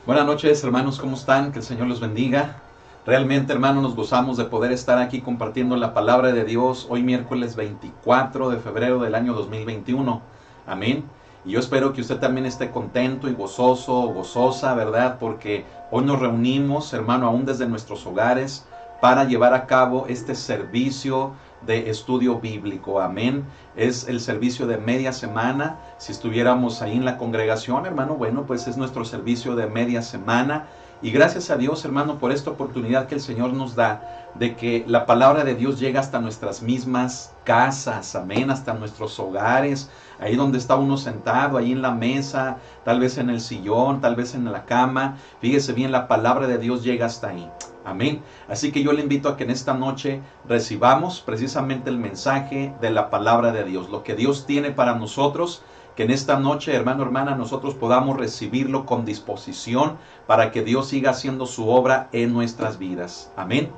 Buenas noches, hermanos, ¿cómo están? Que el Señor los bendiga. Realmente, hermanos, nos gozamos de poder estar aquí compartiendo la palabra de Dios hoy miércoles 24 de febrero del año 2021. Amén. Y yo espero que usted también esté contento y gozoso o gozosa, ¿verdad? Porque hoy nos reunimos, hermano, aún desde nuestros hogares para llevar a cabo este servicio de estudio bíblico. Amén. Es el servicio de media semana. Si estuviéramos ahí en la congregación, hermano, bueno, pues es nuestro servicio de media semana. Y gracias a Dios, hermano, por esta oportunidad que el Señor nos da de que la palabra de Dios llega hasta nuestras mismas casas, amén, hasta nuestros hogares, ahí donde está uno sentado, ahí en la mesa, tal vez en el sillón, tal vez en la cama. Fíjese bien, la palabra de Dios llega hasta ahí. Amén. Así que yo le invito a que en esta noche recibamos precisamente el mensaje de la palabra de Dios, lo que Dios tiene para nosotros, que en esta noche, hermano, hermana, nosotros podamos recibirlo con disposición para que Dios siga haciendo su obra en nuestras vidas. Amén.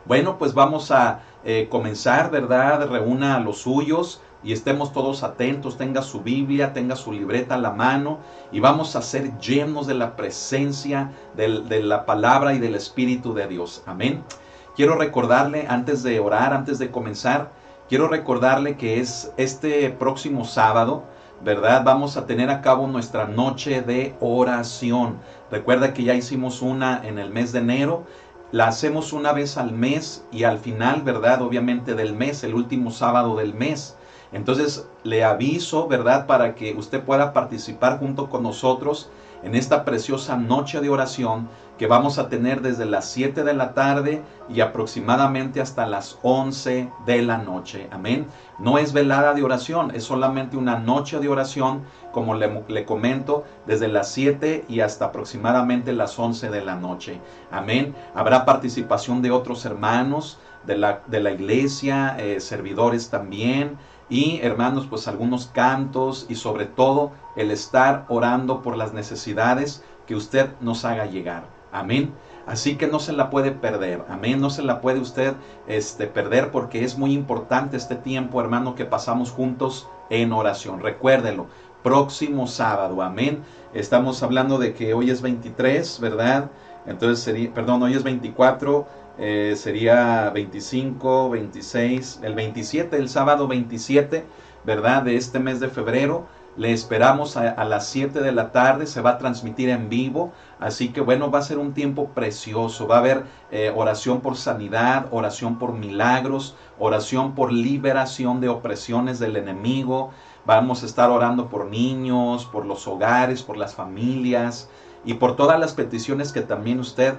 Bueno, pues vamos a comenzar, ¿verdad? Reúna a los suyos y estemos todos atentos, tenga su Biblia, tenga su libreta a la mano y vamos a ser llenos de la presencia de la palabra y del Espíritu de Dios. Amén. Quiero recordarle, antes de orar, antes de comenzar, quiero recordarle que es este próximo sábado, ¿verdad? Vamos a tener a cabo nuestra noche de oración. Recuerda que ya hicimos una en el mes de enero. La hacemos una vez al mes y al final, ¿verdad? Obviamente del mes, el último sábado del mes. Entonces le aviso, ¿verdad? Para que usted pueda participar junto con nosotros en esta preciosa noche de oración que vamos a tener desde las 7 de la tarde y aproximadamente hasta las 11 de la noche. Amén. No es velada de oración, es solamente una noche de oración, como le comento, desde las 7 y hasta aproximadamente las 11 de la noche. Amén. Habrá participación de otros hermanos de la iglesia, servidores también. Y hermanos, pues algunos cantos y sobre todo el estar orando por las necesidades que usted nos haga llegar. Amén. Así que no se la puede perder. Amén. No se la puede usted perder porque es muy importante este tiempo, hermano, que pasamos juntos en oración. Recuérdelo. Próximo sábado. Amén. Estamos hablando de que hoy es 23, ¿verdad? Entonces sería, perdón, hoy es 24. Sería 25, 26, el 27, el sábado 27, ¿verdad? De este mes de febrero. Le esperamos a las 7 de la tarde, se va a transmitir en vivo, así que bueno, va a ser un tiempo precioso, va a haber oración por sanidad, oración por milagros, oración por liberación de opresiones del enemigo, vamos a estar orando por niños, por los hogares, por las familias, y por todas las peticiones que también usted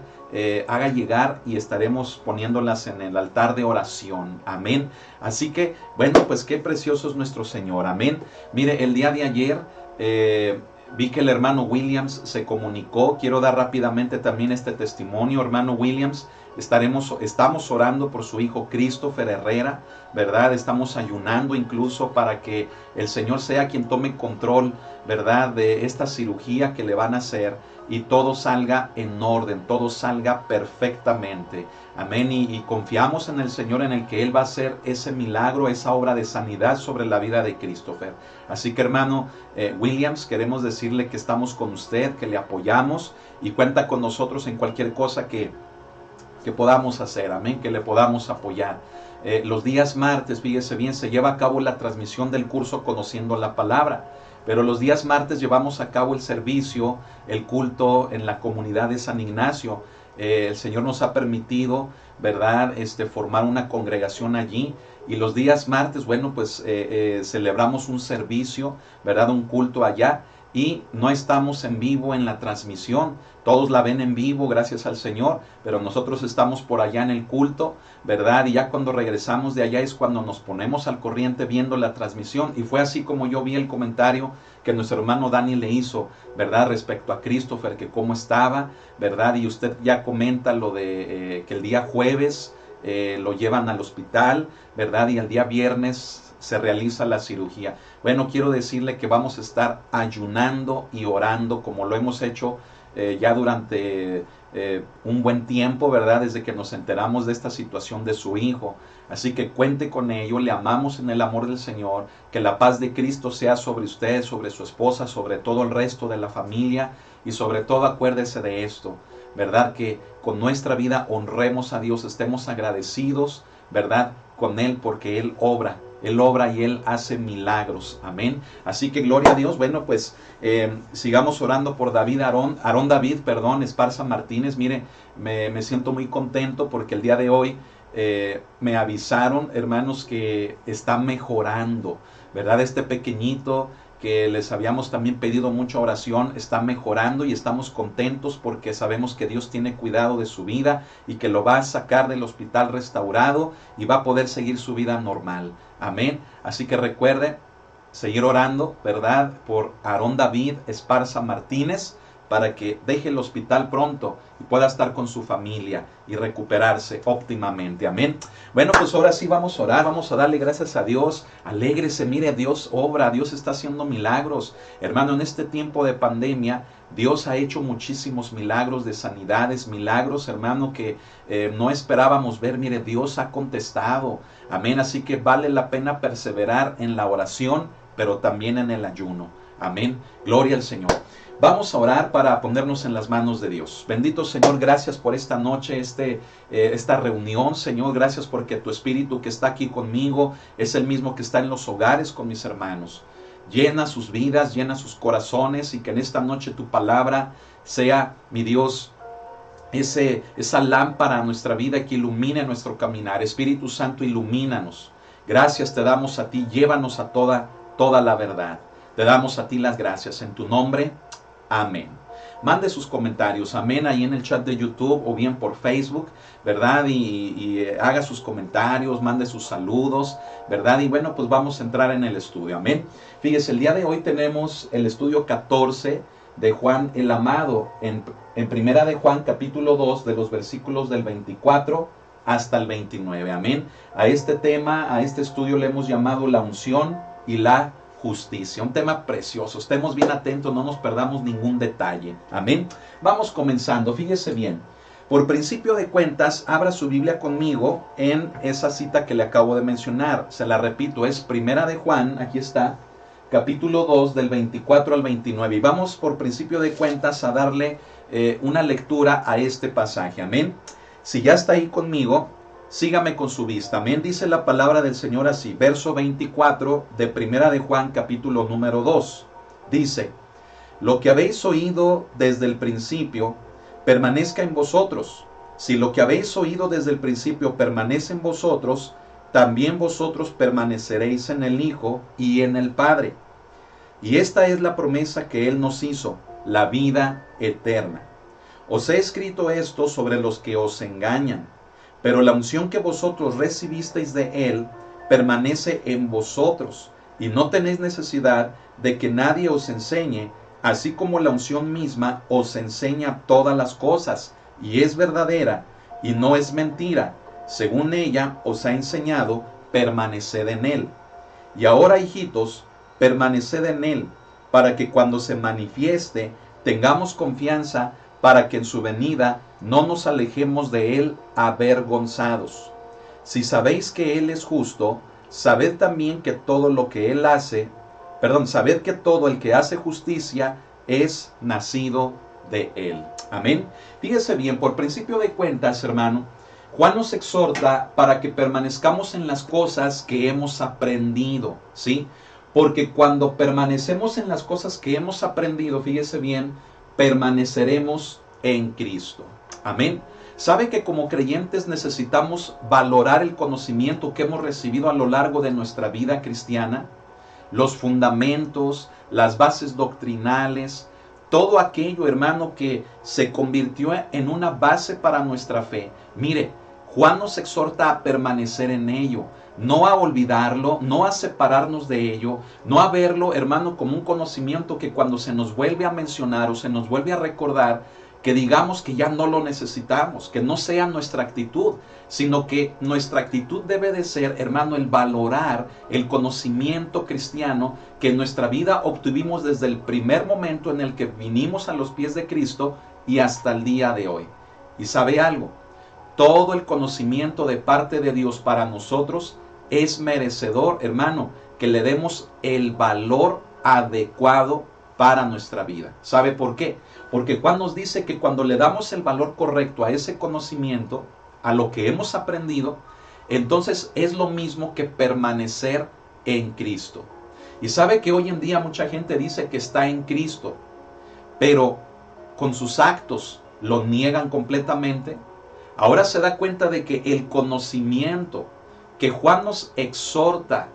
haga llegar y estaremos poniéndolas en el altar de oración. Amén. Así que, bueno, pues qué precioso es nuestro Señor. Amén. Mire, el día de ayer vi que el hermano Williams se comunicó. Quiero dar rápidamente también este testimonio. Hermano Williams, estamos orando por su hijo Christopher Herrera, ¿verdad? Estamos ayunando incluso para que el Señor sea quien tome control, ¿verdad? De esta cirugía que le van a hacer y todo salga en orden, todo salga perfectamente. Amén. Y confiamos en el Señor en el que Él va a hacer ese milagro, esa obra de sanidad sobre la vida de Christopher. Así que hermano Williams, queremos decirle que estamos con usted, que le apoyamos y cuenta con nosotros en cualquier cosa que podamos hacer, amén, que le podamos apoyar. Los días martes, fíjese bien, se lleva a cabo la transmisión del curso Conociendo la Palabra, pero los días martes llevamos a cabo el servicio, el culto en la comunidad de San Ignacio. El Señor nos ha permitido, ¿verdad?, formar una congregación allí. Y los días martes, bueno, pues celebramos un servicio, ¿verdad?, un culto allá. Y no estamos en vivo en la transmisión, todos la ven en vivo, gracias al Señor, pero nosotros estamos por allá en el culto, ¿verdad? Y ya cuando regresamos de allá es cuando nos ponemos al corriente viendo la transmisión. Y fue así como yo vi el comentario que nuestro hermano Dani le hizo, ¿verdad? Respecto a Christopher, que cómo estaba, ¿verdad? Y usted ya comenta lo de que el día jueves lo llevan al hospital, ¿verdad? Y el día viernes se realiza la cirugía. Bueno, quiero decirle que vamos a estar ayunando y orando como lo hemos hecho ya durante un buen tiempo, ¿verdad? Desde que nos enteramos de esta situación de su hijo. Así que cuente con ello, le amamos en el amor del Señor, que la paz de Cristo sea sobre usted, sobre su esposa, sobre todo el resto de la familia y sobre todo acuérdese de esto, ¿verdad? Que con nuestra vida honremos a Dios, estemos agradecidos, ¿verdad? Con Él porque Él obra y Él hace milagros. Amén. Así que gloria a Dios. Bueno, pues sigamos orando por Aarón David, Esparza Martínez. Mire, me siento muy contento porque el día de hoy me avisaron, hermanos, que está mejorando, ¿verdad? Este pequeñito que les habíamos también pedido mucha oración, está mejorando y estamos contentos porque sabemos que Dios tiene cuidado de su vida y que lo va a sacar del hospital restaurado y va a poder seguir su vida normal. Amén. Así que recuerde seguir orando, ¿verdad? Por Aarón David Esparza Martínez, para que deje el hospital pronto y pueda estar con su familia y recuperarse óptimamente. Amén. Bueno, pues ahora sí vamos a orar, vamos a darle gracias a Dios. Alégrese, mire, Dios obra, Dios está haciendo milagros. Hermano, en este tiempo de pandemia, Dios ha hecho muchísimos milagros de sanidades, milagros, hermano, que no esperábamos ver. Mire, Dios ha contestado. Amén. Así que vale la pena perseverar en la oración, pero también en el ayuno. Amén. Gloria al Señor. Vamos a orar para ponernos en las manos de Dios. Bendito Señor, gracias por esta noche, esta reunión, Señor. Gracias porque tu Espíritu que está aquí conmigo es el mismo que está en los hogares con mis hermanos. Llena sus vidas, llena sus corazones y que en esta noche tu palabra sea, mi Dios, esa lámpara a nuestra vida que ilumine nuestro caminar. Espíritu Santo, ilumínanos. Gracias te damos a ti, llévanos a toda la verdad. Te damos a ti las gracias en tu nombre. Amén. Mande sus comentarios, amén, ahí en el chat de YouTube o bien por Facebook, ¿verdad? Y haga sus comentarios, mande sus saludos, ¿verdad? Y bueno, pues vamos a entrar en el estudio, amén. Fíjese, el día de hoy tenemos el estudio 14 de Juan el Amado, en Primera de Juan, capítulo 2, de los versículos del 24 hasta el 29, amén. A este tema, a este estudio le hemos llamado la unción y la justicia, un tema precioso. Estemos bien atentos, no nos perdamos ningún detalle. Amén. Vamos comenzando. Fíjese bien. Por principio de cuentas, abra su Biblia conmigo en esa cita que le acabo de mencionar. Se la repito, es Primera de Juan, aquí está, capítulo 2, del 24 al 29. Y vamos por principio de cuentas a darle una lectura a este pasaje. Amén. Si ya está ahí conmigo, sígame con su vista. Amén. Dice la palabra del Señor así. Verso 24 de Primera de Juan, capítulo número 2. Dice: lo que habéis oído desde el principio, permanezca en vosotros. Si lo que habéis oído desde el principio permanece en vosotros, también vosotros permaneceréis en el Hijo y en el Padre. Y esta es la promesa que Él nos hizo, la vida eterna. Os he escrito esto sobre los que os engañan. Pero la unción que vosotros recibisteis de Él permanece en vosotros, y no tenéis necesidad de que nadie os enseñe, así como la unción misma os enseña todas las cosas, y es verdadera, y no es mentira. Según ella os ha enseñado, permaneced en Él. Y ahora, hijitos, permaneced en Él, para que cuando se manifieste, tengamos confianza, para que en su venida no nos alejemos de Él avergonzados. Si sabéis que Él es justo, sabed también que todo lo que Él hace, sabed que todo el que hace justicia es nacido de Él. Amén. Fíjese bien, por principio de cuentas, hermano, Juan nos exhorta para que permanezcamos en las cosas que hemos aprendido, ¿sí? Porque cuando permanecemos en las cosas que hemos aprendido, fíjese bien, permaneceremos en Cristo. Amén. ¿Sabe que como creyentes necesitamos valorar el conocimiento que hemos recibido a lo largo de nuestra vida cristiana? Los fundamentos, las bases doctrinales, todo aquello, hermano, que se convirtió en una base para nuestra fe. Mire, Juan nos exhorta a permanecer en ello, no a olvidarlo, no a separarnos de ello, no a verlo, hermano, como un conocimiento que cuando se nos vuelve a mencionar o se nos vuelve a recordar, que digamos que ya no lo necesitamos, que no sea nuestra actitud, sino que nuestra actitud debe de ser, hermano, el valorar el conocimiento cristiano que en nuestra vida obtuvimos desde el primer momento en el que vinimos a los pies de Cristo y hasta el día de hoy. Y sabe algo, todo el conocimiento de parte de Dios para nosotros es merecedor, hermano, que le demos el valor adecuado para nuestra vida. ¿Sabe por qué? Porque Juan nos dice que cuando le damos el valor correcto a ese conocimiento, a lo que hemos aprendido, entonces es lo mismo que permanecer en Cristo. Y sabe que hoy en día mucha gente dice que está en Cristo, pero con sus actos lo niegan completamente. Ahora se da cuenta de que el conocimiento que Juan nos exhorta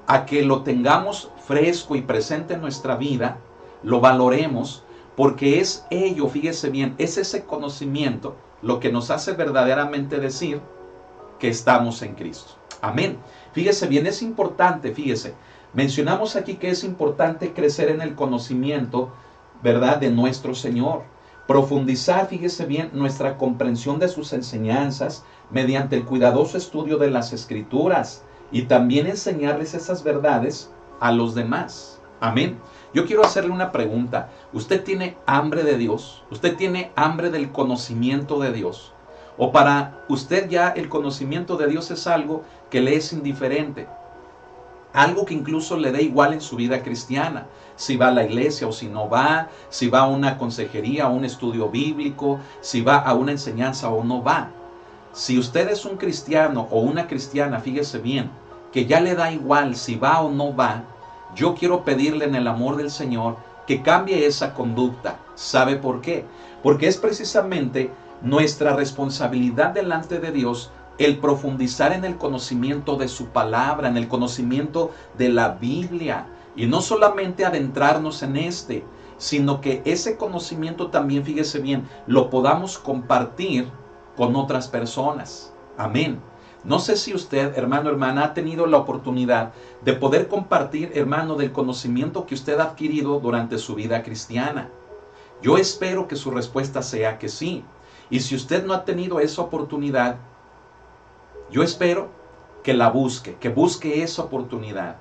a que lo tengamos fresco y presente en nuestra vida, lo valoremos, porque es ello, fíjese bien, es ese conocimiento lo que nos hace verdaderamente decir que estamos en Cristo. Amén. Fíjese bien, es importante, fíjese, mencionamos aquí que es importante crecer en el conocimiento, ¿verdad?, de nuestro Señor. Profundizar, fíjese bien, nuestra comprensión de sus enseñanzas mediante el cuidadoso estudio de las Escrituras y también enseñarles esas verdades a los demás. Amén. Yo quiero hacerle una pregunta. ¿Usted tiene hambre de Dios? ¿Usted tiene hambre del conocimiento de Dios? ¿O para usted ya el conocimiento de Dios es algo que le es indiferente? Algo que incluso le da igual en su vida cristiana, si va a la iglesia o si no va, si va a una consejería, a un estudio bíblico, si va a una enseñanza o no va. Si usted es un cristiano o una cristiana, fíjese bien, que ya le da igual si va o no va, yo quiero pedirle en el amor del Señor que cambie esa conducta. ¿Sabe por qué? Porque es precisamente nuestra responsabilidad delante de Dios el profundizar en el conocimiento de su palabra, en el conocimiento de la Biblia. Y no solamente adentrarnos en sino que ese conocimiento también, fíjese bien, lo podamos compartir con otras personas. Amén. No sé si usted, hermano, hermana, ha tenido la oportunidad de poder compartir, hermano, del conocimiento que usted ha adquirido durante su vida cristiana. Yo espero que su respuesta sea que sí. Y si usted no ha tenido esa oportunidad, yo espero que la busque, que busque esa oportunidad.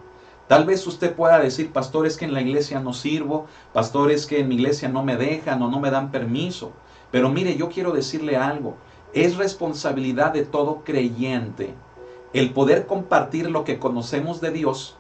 Tal vez usted pueda decir, pastor, es que en la iglesia no sirvo, pastor, es que en mi iglesia no me dejan o no me dan permiso. Pero mire, yo quiero decirle algo, es responsabilidad de todo creyente el poder compartir lo que conocemos de Dios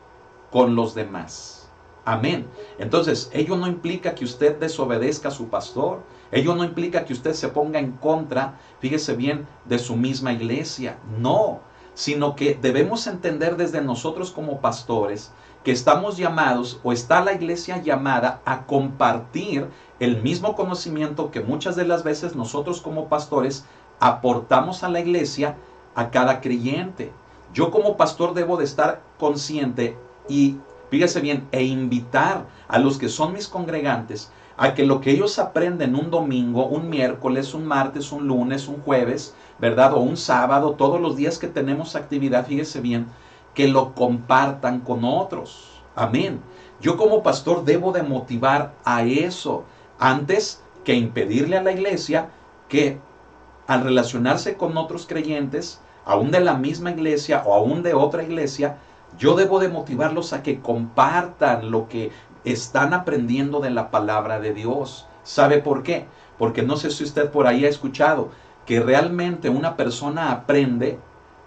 con los demás. Amén. Entonces, ello no implica que usted desobedezca a su pastor, ello no implica que usted se ponga en contra, fíjese bien, de su misma iglesia. No, sino que debemos entender desde nosotros como pastores que estamos llamados o está la iglesia llamada a compartir el mismo conocimiento que muchas de las veces nosotros como pastores aportamos a la iglesia, a cada creyente. Yo como pastor debo de estar consciente y fíjese bien, e invitar a los que son mis congregantes a que lo que ellos aprenden un domingo, un miércoles, un martes, un lunes, un jueves, ¿verdad? O un sábado, todos los días que tenemos actividad, fíjese bien, que lo compartan con otros. Amén. Yo como pastor debo de motivar a eso antes que impedirle a la iglesia que al relacionarse con otros creyentes, aún de la misma iglesia o aún de otra iglesia, yo debo de motivarlos a que compartan lo que están aprendiendo de la palabra de Dios. ¿Sabe por qué? Porque no sé si usted por ahí ha escuchado que realmente una persona aprende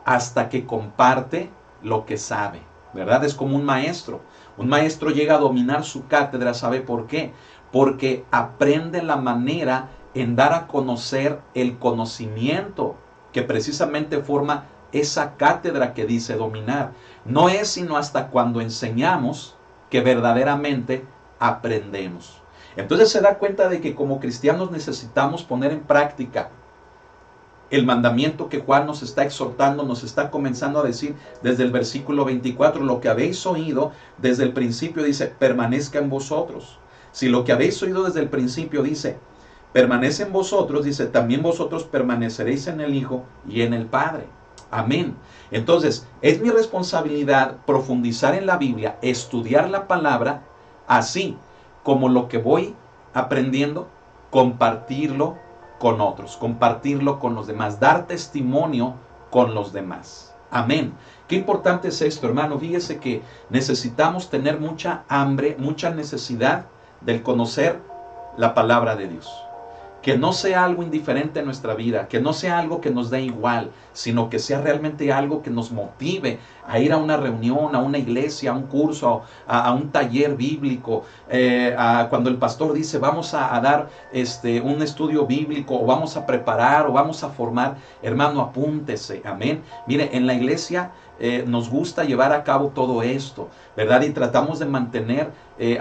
hasta que comparte lo que sabe, ¿verdad? Es como un maestro. Un maestro llega a dominar su cátedra, ¿sabe por qué? Porque aprende la manera en dar a conocer el conocimiento que precisamente forma esa cátedra que dice dominar. No es sino hasta cuando enseñamos que verdaderamente aprendemos. Entonces se da cuenta de que como cristianos necesitamos poner en práctica el mandamiento que Juan nos está exhortando, nos está comenzando a decir desde el versículo 24, lo que habéis oído desde el principio dice, permanezca en vosotros. Si lo que habéis oído desde el principio dice, permanece en vosotros, dice, también vosotros permaneceréis en el Hijo y en el Padre. Amén. Entonces, es mi responsabilidad profundizar en la Biblia, estudiar la palabra, así como lo que voy aprendiendo, compartirlo con otros, compartirlo con los demás, dar testimonio con los demás. Amén. Qué importante es esto, hermano. Fíjese que necesitamos tener mucha hambre, mucha necesidad del conocer la palabra de Dios. que no sea algo indiferente en nuestra vida, que no sea algo que nos dé igual, sino que sea realmente algo que nos motive a ir a una reunión, a una iglesia, a un curso, a un taller bíblico, cuando el pastor dice vamos a dar un estudio bíblico, o vamos a preparar, o vamos a formar, hermano, apúntese, amén. Mire, en la iglesia nos gusta llevar a cabo todo esto, ¿verdad? Y tratamos de mantener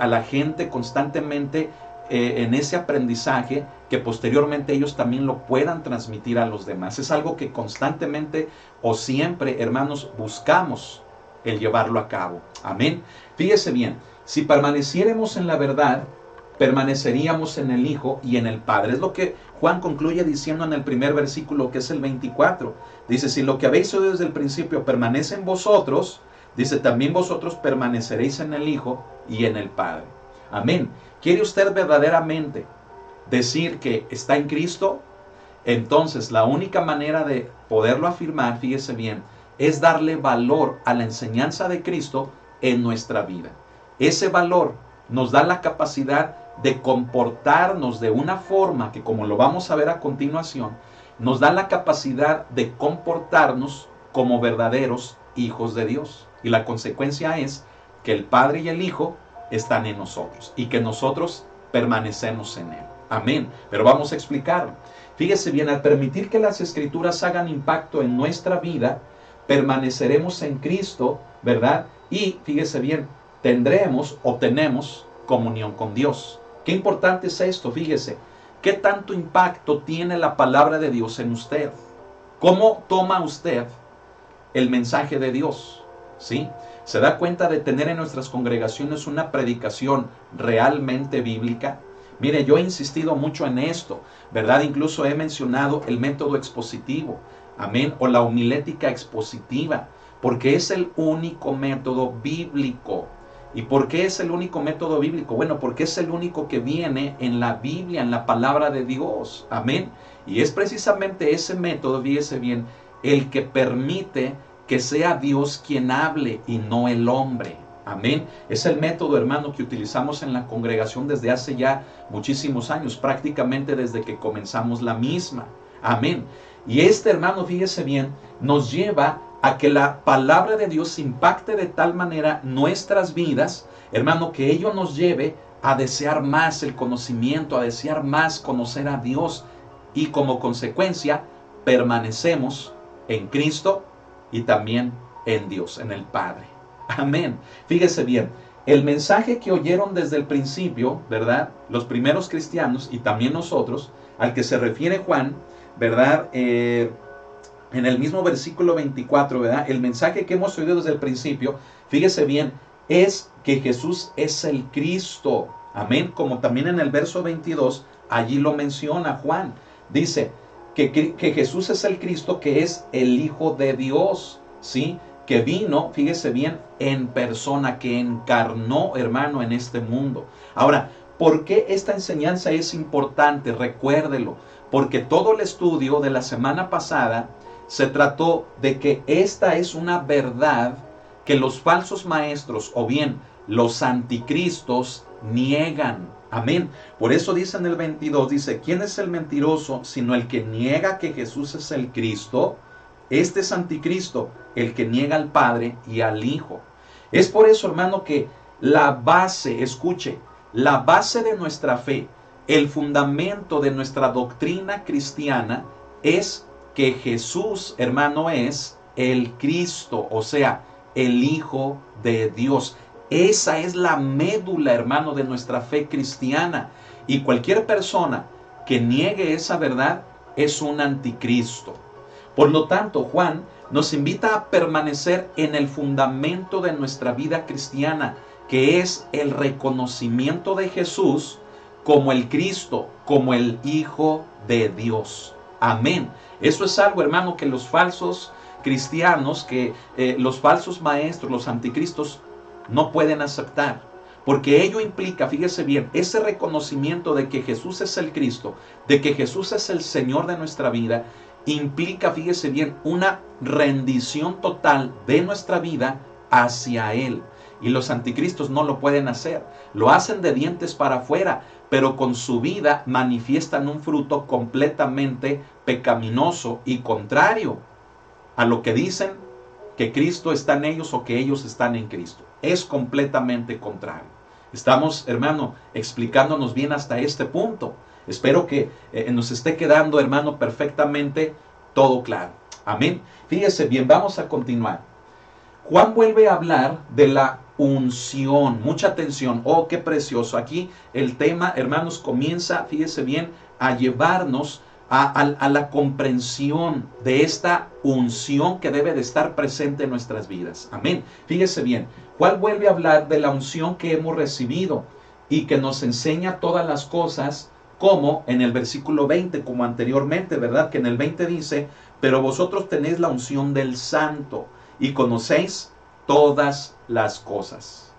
a la gente constantemente en ese aprendizaje, que posteriormente ellos también lo puedan transmitir a los demás. Es algo que constantemente o siempre, hermanos, buscamos el llevarlo a cabo. Amén. Fíjese bien, si permaneciéramos en la verdad, permaneceríamos en el Hijo y en el Padre. Es lo que Juan concluye diciendo en el primer versículo, que es el 24. Dice, si lo que habéis oído desde el principio permanece en vosotros, dice, también vosotros permaneceréis en el Hijo y en el Padre. Amén. ¿Quiere usted verdaderamente decir que está en Cristo? Entonces la única manera de poderlo afirmar, fíjese bien, es darle valor a la enseñanza de Cristo en nuestra vida. Ese valor nos da la capacidad de comportarnos de una forma que, como lo vamos a ver a continuación, nos da la capacidad de comportarnos como verdaderos hijos de Dios. Y la consecuencia es que el Padre y el Hijo están en nosotros y que nosotros permanecemos en Él. Amén. Pero vamos a explicarlo. Fíjese bien, al permitir que las Escrituras hagan impacto en nuestra vida, permaneceremos en Cristo, ¿verdad? Y fíjese bien, tendremos o tenemos comunión con Dios. Qué importante es esto, fíjese. ¿Qué tanto impacto tiene la palabra de Dios en usted? ¿Cómo toma usted el mensaje de Dios? ¿Sí? ¿Se da cuenta de tener en nuestras congregaciones una predicación realmente bíblica? Mire, yo he insistido mucho en esto, ¿verdad? Incluso he mencionado el método expositivo, amén, o la homilética expositiva, porque es el único método bíblico. ¿Y por qué es el único método bíblico? Bueno, porque es el único que viene en la Biblia, en la palabra de Dios, amén. Y es precisamente ese método, fíjese bien, el que permite que sea Dios quien hable y no el hombre. Amén. Es el método, hermano, que utilizamos en la congregación desde hace ya muchísimos años, prácticamente desde que comenzamos la misma. Amén. Y hermano, fíjese bien, nos lleva a que la palabra de Dios impacte de tal manera nuestras vidas, hermano, que ello nos lleve a desear más el conocimiento, a desear más conocer a Dios, y como consecuencia permanecemos en Cristo y también en Dios, en el Padre. Amén. Fíjese bien, el mensaje que oyeron desde el principio, ¿verdad? Los primeros cristianos y también nosotros, al que se refiere Juan, ¿verdad? En el mismo versículo 24, ¿verdad? El mensaje que hemos oído desde el principio, fíjese bien, es que Jesús es el Cristo. Amén. Como también en el verso 22, allí lo menciona Juan. Dice que Jesús es el Cristo, que es el Hijo de Dios, ¿sí? Que vino, fíjese bien, en persona, que encarnó, hermano, en este mundo. Ahora, ¿por qué esta enseñanza es importante? Recuérdelo, porque todo el estudio de la semana pasada se trató de que esta es una verdad que los falsos maestros, o bien los anticristos, niegan. Amén. Por eso dice en el 22, dice, ¿quién es el mentiroso sino el que niega que Jesús es el Cristo? Este es anticristo, el que niega al Padre y al Hijo. Es por eso, hermano, que la base, escuche, la base de nuestra fe, el fundamento de nuestra doctrina cristiana es que Jesús, hermano, es el Cristo, o sea, el Hijo de Dios. Esa es la médula, hermano, de nuestra fe cristiana. Y cualquier persona que niegue esa verdad es un anticristo. Por lo tanto, Juan nos invita a permanecer en el fundamento de nuestra vida cristiana, que es el reconocimiento de Jesús como el Cristo, como el Hijo de Dios. Amén. Eso es algo, hermano, que los falsos cristianos, que los falsos maestros, los anticristos, no pueden aceptar. Porque ello implica, fíjese bien, ese reconocimiento de que Jesús es el Cristo, de que Jesús es el Señor de nuestra vida, implica, fíjese bien, una rendición total de nuestra vida hacia Él. Y los anticristos no lo pueden hacer. Lo hacen de dientes para afuera, pero con su vida manifiestan un fruto completamente pecaminoso y contrario a lo que dicen que Cristo está en ellos o que ellos están en Cristo. Es completamente contrario. Estamos, hermano, explicándonos bien hasta este punto. Espero que nos esté quedando, hermano, perfectamente todo claro. Amén. Fíjese bien, vamos a continuar. Juan vuelve a hablar de la unción. Mucha atención. Oh, qué precioso. Aquí el tema, hermanos, comienza, fíjese bien, a llevarnos a la comprensión de esta unción que debe de estar presente en nuestras vidas. Amén. Fíjese bien, Juan vuelve a hablar de la unción que hemos recibido y que nos enseña todas las cosas, como en el versículo 20, como anteriormente, ¿verdad? Que en el 20 dice, pero vosotros tenéis la unción del Santo y conocéis todas las cosas.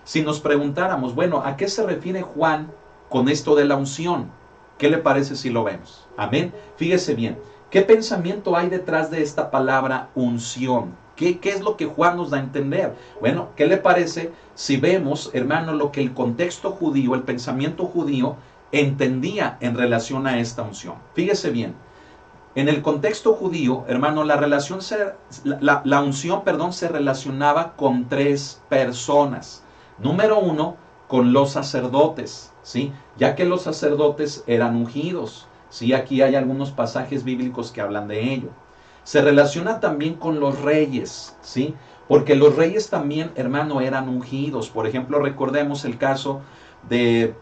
Si nos preguntáramos, bueno, ¿a qué se refiere Juan con esto de la unción? ¿Qué le parece si lo vemos? Amén. Fíjese bien, ¿qué pensamiento hay detrás de esta palabra unción? ¿Qué es lo que Juan nos da a entender? Bueno, ¿qué le parece si vemos, hermano, lo que el contexto judío, el pensamiento judío, entendía en relación a esta unción? Fíjese bien, en el contexto judío, hermano, la unción, se relacionaba con tres personas. Número uno, con los sacerdotes, ¿sí? Ya que los sacerdotes eran ungidos, ¿sí? Aquí hay algunos pasajes bíblicos que hablan de ello. Se relaciona también con los reyes, ¿sí? Porque los reyes también, hermano, eran ungidos. Por ejemplo, recordemos el caso de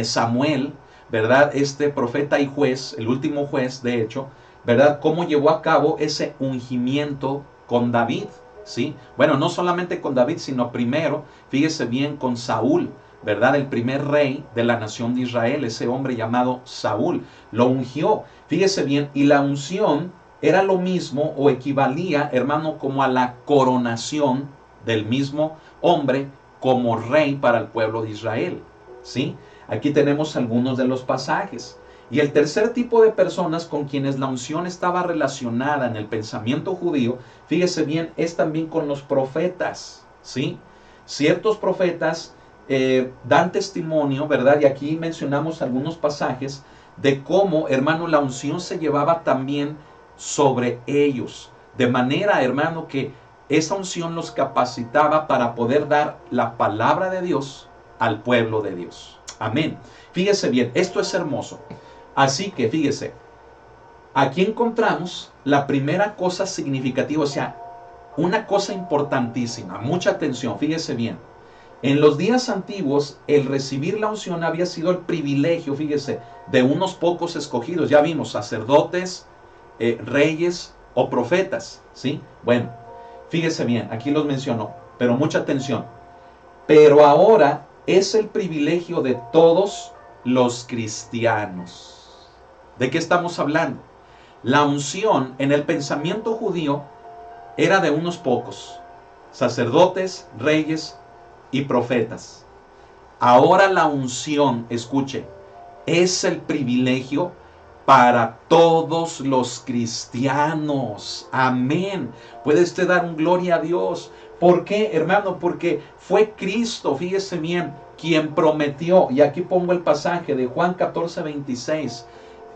Samuel, ¿verdad? Este profeta y juez, el último juez, de hecho, ¿verdad? Cómo llevó a cabo ese ungimiento con David, ¿sí? Bueno, no solamente con David, sino primero, fíjese bien, con Saúl, ¿verdad? El primer rey de la nación de Israel, ese hombre llamado Saúl, lo ungió, fíjese bien, y la unción era lo mismo o equivalía, hermano, como a la coronación del mismo hombre como rey para el pueblo de Israel, ¿sí? Aquí tenemos algunos de los pasajes. Y el tercer tipo de personas con quienes la unción estaba relacionada en el pensamiento judío, fíjese bien, es también con los profetas, ¿sí? Ciertos profetas dan testimonio, ¿verdad? Y aquí mencionamos algunos pasajes de cómo, hermano, la unción se llevaba también sobre ellos. De manera, hermano, que esa unción los capacitaba para poder dar la palabra de Dios al pueblo de Dios. Amén. Fíjese bien, esto es hermoso. Así que fíjese, aquí encontramos la primera cosa significativa, o sea, una cosa importantísima. Mucha atención, fíjese bien. En los días antiguos, el recibir la unción había sido el privilegio, fíjese, de unos pocos escogidos. Ya vimos, sacerdotes, reyes o profetas, ¿sí? Bueno, fíjese bien, aquí los menciono, pero mucha atención. Pero ahora es el privilegio de todos los cristianos. ¿De qué estamos hablando? La unción en el pensamiento judío era de unos pocos, sacerdotes, reyes y profetas. Ahora la unción, escuche, es el privilegio para todos los cristianos. Amén. Puede usted dar un gloria a Dios. ¿Por qué, hermano? Porque fue Cristo, fíjese bien, quien prometió, y aquí pongo el pasaje de Juan 14:26,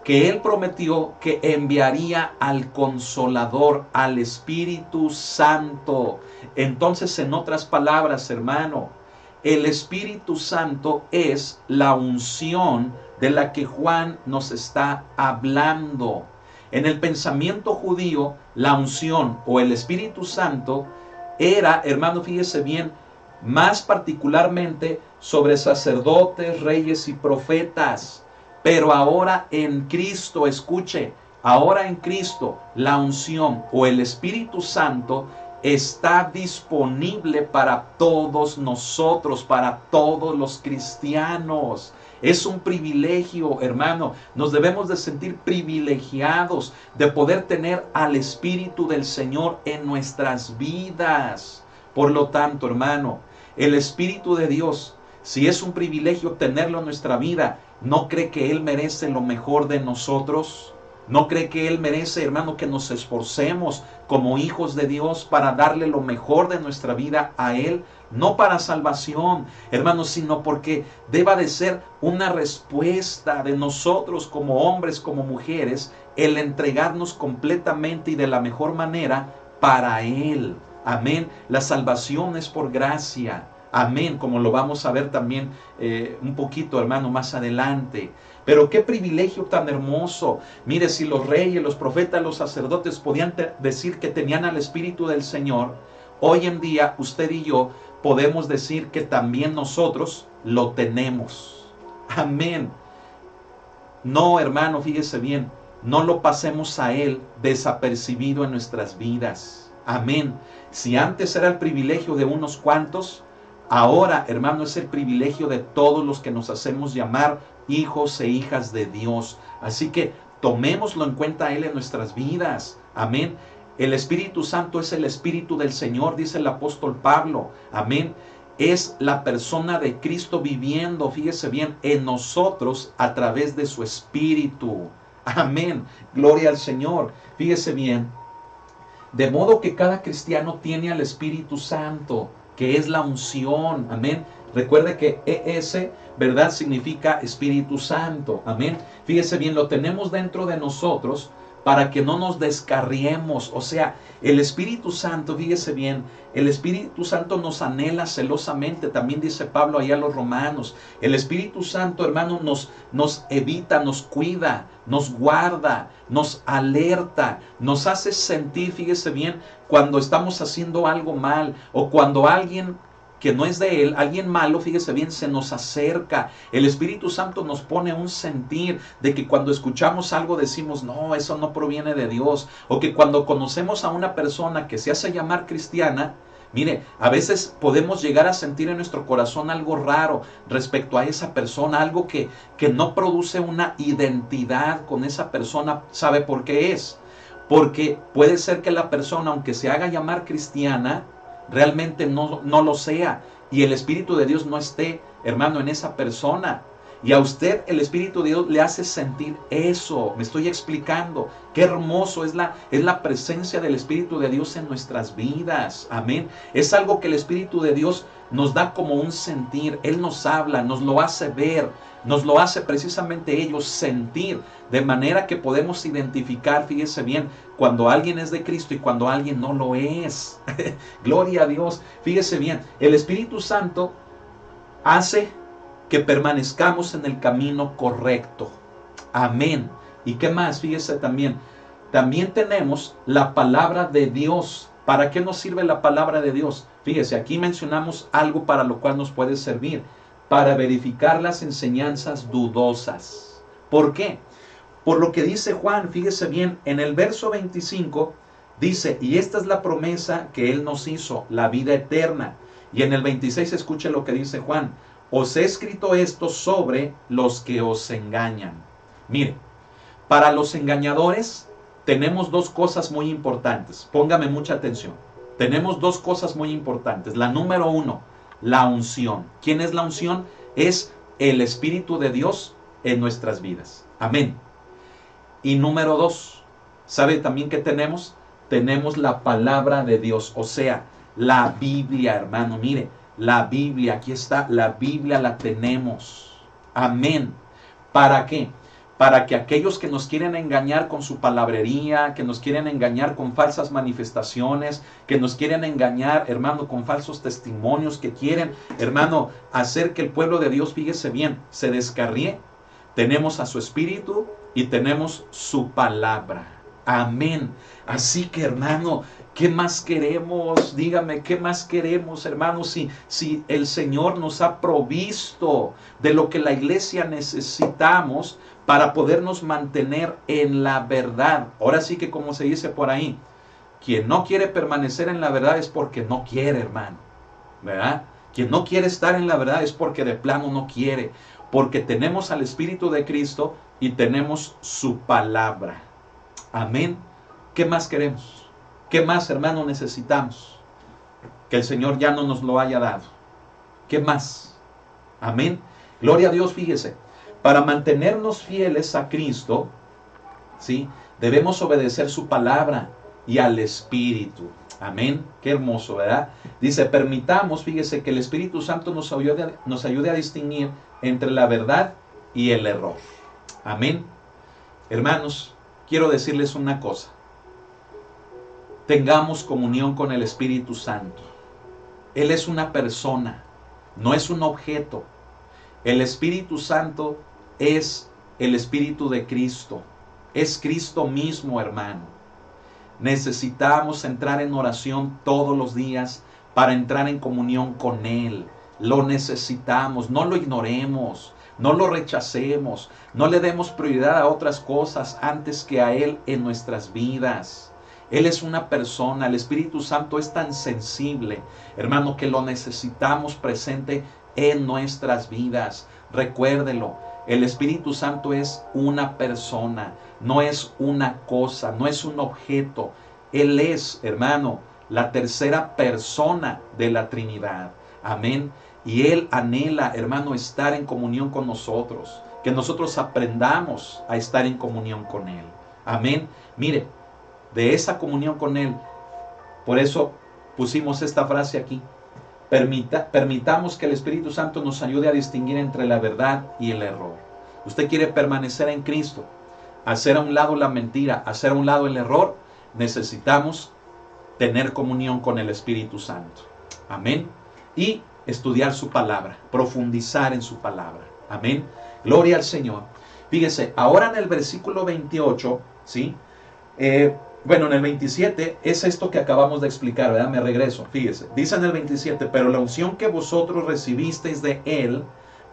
que Él prometió que enviaría al Consolador, al Espíritu Santo. Entonces, en otras palabras, hermano, el Espíritu Santo es la unción de la que Juan nos está hablando. En el pensamiento judío, la unción o el Espíritu Santo era, hermano, fíjese bien, más particularmente sobre sacerdotes, reyes y profetas. Pero ahora en Cristo, escuche, ahora en Cristo, la unción o el Espíritu Santo está disponible para todos nosotros, para todos los cristianos. Es un privilegio, hermano. Nos debemos de sentir privilegiados de poder tener al Espíritu del Señor en nuestras vidas. Por lo tanto, hermano, el Espíritu de Dios, si es un privilegio tenerlo en nuestra vida, ¿no cree que Él merece lo mejor de nosotros? ¿No cree que Él merece, hermano, que nos esforcemos como hijos de Dios para darle lo mejor de nuestra vida a Él? No para salvación, hermanos, sino porque deba de ser una respuesta de nosotros como hombres, como mujeres, el entregarnos completamente y de la mejor manera para Él. Amén. La salvación es por gracia. Amén, como lo vamos a ver también un poquito, hermano, más adelante. Pero qué privilegio tan hermoso. Mire, si los reyes, los profetas, los sacerdotes podían decir que tenían al Espíritu del Señor, hoy en día usted y yo podemos decir que también nosotros lo tenemos. Amén. No, hermano, fíjese bien, no lo pasemos a Él desapercibido en nuestras vidas. Amén. Si antes era el privilegio de unos cuantos, ahora, hermano, es el privilegio de todos los que nos hacemos llamar hijos e hijas de Dios. Así que tomémoslo en cuenta a Él en nuestras vidas. Amén. El Espíritu Santo es el Espíritu del Señor, dice el apóstol Pablo. Amén. Es la persona de Cristo viviendo, fíjese bien, en nosotros a través de su Espíritu. Amén. Gloria al Señor. Fíjese bien. De modo que cada cristiano tiene al Espíritu Santo, que es la unción. Amén. Recuerde que ES, ¿verdad? Significa Espíritu Santo. Amén. Fíjese bien, lo tenemos dentro de nosotros para que no nos descarriemos. O sea, el Espíritu Santo, fíjese bien, el Espíritu Santo nos anhela celosamente. También dice Pablo ahí a los romanos. El Espíritu Santo, hermano, nos evita, nos cuida, nos guarda, nos alerta, nos hace sentir, fíjese bien, cuando estamos haciendo algo mal o cuando alguien que no es de Él, alguien malo, fíjese bien, se nos acerca. El Espíritu Santo nos pone un sentir de que cuando escuchamos algo decimos, no, eso no proviene de Dios. O que cuando conocemos a una persona que se hace llamar cristiana, mire, a veces podemos llegar a sentir en nuestro corazón algo raro respecto a esa persona, algo que no produce una identidad con esa persona. ¿Sabe por qué es? Porque puede ser que la persona, aunque se haga llamar cristiana, realmente no lo sea, y el Espíritu de Dios no esté, hermano, en esa persona. Y a usted el Espíritu de Dios le hace sentir eso. Me estoy explicando. Qué hermoso es la presencia del Espíritu de Dios en nuestras vidas. Amén. Es algo que el Espíritu de Dios nos da como un sentir. Él nos habla, nos lo hace ver, nos lo hace precisamente ellos sentir. De manera que podemos identificar, fíjese bien, cuando alguien es de Cristo y cuando alguien no lo es. Gloria a Dios. Fíjese bien, el Espíritu Santo hace que permanezcamos en el camino correcto. Amén. ¿Y qué más? Fíjese también. También tenemos la palabra de Dios. ¿Para qué nos sirve la palabra de Dios? Fíjese, aquí mencionamos algo para lo cual nos puede servir. Para verificar las enseñanzas dudosas. ¿Por qué? Por lo que dice Juan, fíjese bien, en el verso 25 dice, y esta es la promesa que Él nos hizo, la vida eterna. Y en el 26 escuche lo que dice Juan. Os he escrito esto sobre los que os engañan. Mire, para los engañadores tenemos dos cosas muy importantes. Póngame mucha atención. Tenemos dos cosas muy importantes. La número uno, la unción. ¿Quién es la unción? Es el Espíritu de Dios en nuestras vidas. Amén. Y número dos, ¿sabe también qué tenemos? Tenemos la palabra de Dios, o sea, la Biblia, hermano. Mire, la Biblia, aquí está, la Biblia la tenemos. Amén. ¿Para qué? Para que aquellos que nos quieren engañar con su palabrería, que nos quieren engañar con falsas manifestaciones, que nos quieren engañar, hermano, con falsos testimonios, que quieren, hermano, hacer que el pueblo de Dios, fíjese bien, se descarríe, tenemos a su Espíritu y tenemos su palabra. Amén. Así que, hermano, ¿qué más queremos? Dígame, ¿qué más queremos, hermano? Si el Señor nos ha provisto de lo que la iglesia necesitamos para podernos mantener en la verdad. Ahora sí que, como se dice por ahí, quien no quiere permanecer en la verdad es porque no quiere, hermano. ¿Verdad? Quien no quiere estar en la verdad es porque de plano no quiere. Porque tenemos al Espíritu de Cristo y tenemos su palabra. Amén. ¿Qué más queremos? ¿Qué más, hermano, necesitamos? Que el Señor ya no nos lo haya dado. ¿Qué más? Amén. Gloria a Dios, fíjese. Para mantenernos fieles a Cristo, ¿sí? Debemos obedecer su palabra y al Espíritu. Amén. Qué hermoso, ¿verdad? Dice, permitamos, fíjese, que el Espíritu Santo nos ayude a distinguir entre la verdad y el error. Amén. Hermanos, quiero decirles una cosa. Tengamos comunión con el Espíritu Santo. Él es una persona, no es un objeto. El Espíritu Santo es el Espíritu de Cristo. Es Cristo mismo, hermano. Necesitamos entrar en oración todos los días para entrar en comunión con Él. Lo necesitamos, no lo ignoremos, no lo rechacemos, no le demos prioridad a otras cosas antes que a Él en nuestras vidas. Él es una persona, el Espíritu Santo es tan sensible, hermano, que lo necesitamos presente en nuestras vidas. Recuérdelo, el Espíritu Santo es una persona, no es una cosa, no es un objeto. Él es, hermano, la tercera persona de la Trinidad. Amén. Y Él anhela, hermano, estar en comunión con nosotros. Que nosotros aprendamos a estar en comunión con Él. Amén. Mire, de esa comunión con Él, por eso pusimos esta frase aquí. Permitamos que el Espíritu Santo nos ayude a distinguir entre la verdad y el error. Usted quiere permanecer en Cristo, hacer a un lado la mentira, hacer a un lado el error. Necesitamos tener comunión con el Espíritu Santo. Amén. Y estudiar su palabra, profundizar en su palabra. Amén. Gloria al Señor. Fíjese, ahora en el versículo 28, ¿sí? Bueno, en el 27 es esto que acabamos de explicar, ¿verdad? Me regreso, fíjese. Dice en el 27, pero la unción que vosotros recibisteis de Él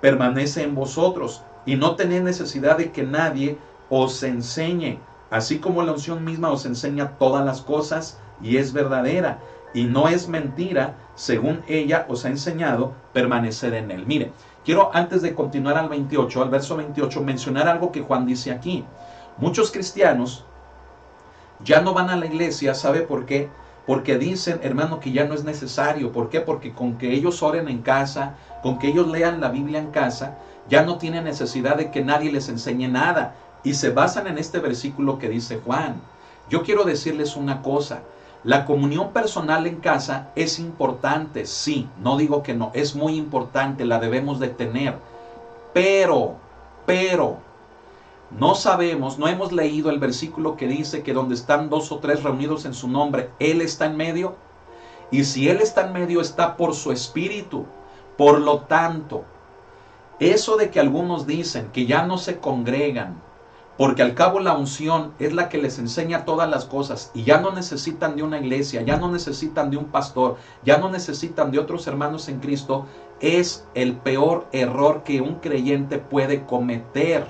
permanece en vosotros y no tenéis necesidad de que nadie os enseñe, así como la unción misma os enseña todas las cosas y es verdadera y no es mentira, según ella os ha enseñado, permaneced en Él. Mire, quiero antes de continuar al 28, al verso 28, mencionar algo que Juan dice aquí. Muchos cristianos ya no van a la iglesia, ¿sabe por qué? Porque dicen, hermano, que ya no es necesario. ¿Por qué? Porque con que ellos oren en casa, con que ellos lean la Biblia en casa, ya no tienen necesidad de que nadie les enseñe nada. Y se basan en este versículo que dice Juan. Yo quiero decirles una cosa. La comunión personal en casa es importante, sí, no digo que no, es muy importante, la debemos de tener. Pero, no sabemos, no hemos leído el versículo que dice que donde están 2 o 3 reunidos en su nombre, Él está en medio. Y si Él está en medio, está por su Espíritu. Por lo tanto, eso de que algunos dicen que ya no se congregan, porque al cabo la unción es la que les enseña todas las cosas y ya no necesitan de una iglesia, ya no necesitan de un pastor, ya no necesitan de otros hermanos en Cristo, es el peor error que un creyente puede cometer.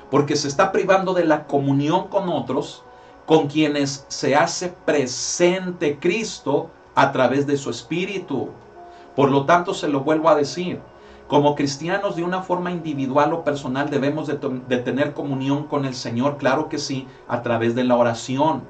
Porque se está privando de la comunión con otros, con quienes se hace presente Cristo a través de su Espíritu. Por lo tanto, se lo vuelvo a decir, como cristianos de una forma individual o personal debemos de tener comunión con el Señor, claro que sí, a través de la oración.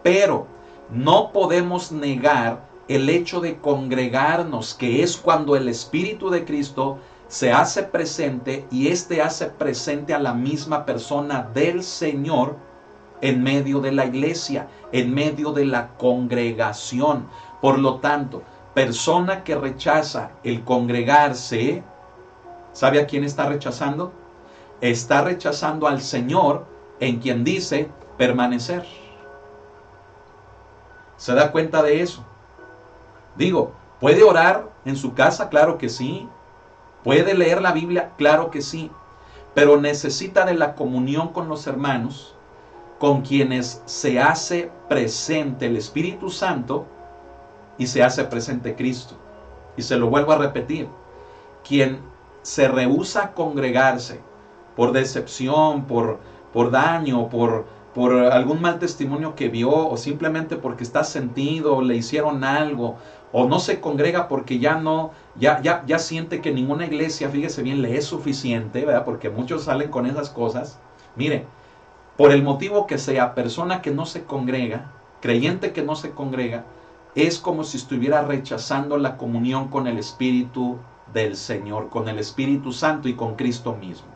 Pero no podemos negar el hecho de congregarnos, que es cuando el Espíritu de Cristo se hace presente y éste hace presente a la misma persona del Señor en medio de la iglesia, en medio de la congregación. Por lo tanto, persona que rechaza el congregarse, ¿sabe a quién está rechazando? Está rechazando al Señor en quien dice permanecer. ¿Se da cuenta de eso? Digo, ¿puede orar en su casa? Claro que sí. ¿Puede leer la Biblia? Claro que sí. Pero necesita de la comunión con los hermanos, con quienes se hace presente el Espíritu Santo y se hace presente Cristo. Y se lo vuelvo a repetir. Quien se rehúsa a congregarse por decepción, por daño, por algún mal testimonio que vio, o simplemente porque está sentido, o le hicieron algo, o no se congrega porque ya siente que ninguna iglesia, fíjese bien, le es suficiente, ¿verdad? Porque muchos salen con esas cosas. Mire, por el motivo que sea, persona que no se congrega, creyente que no se congrega, es como si estuviera rechazando la comunión con el Espíritu del Señor, con el Espíritu Santo y con Cristo mismo.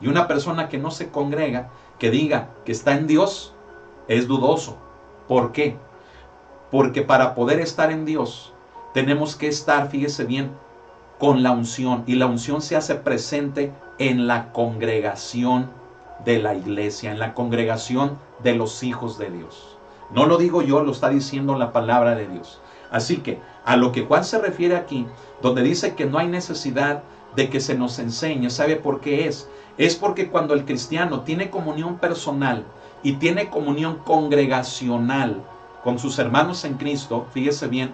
Y una persona que no se congrega, que diga que está en Dios, es dudoso. ¿Por qué? Porque para poder estar en Dios, tenemos que estar, fíjese bien, con la unción. Y la unción se hace presente en la congregación de la iglesia, en la congregación de los hijos de Dios. No lo digo yo, lo está diciendo la palabra de Dios. Así que a lo que Juan se refiere aquí, donde dice que no hay necesidad de que se nos enseñe, ¿sabe por qué es? Es porque cuando el cristiano tiene comunión personal y tiene comunión congregacional con sus hermanos en Cristo, fíjese bien,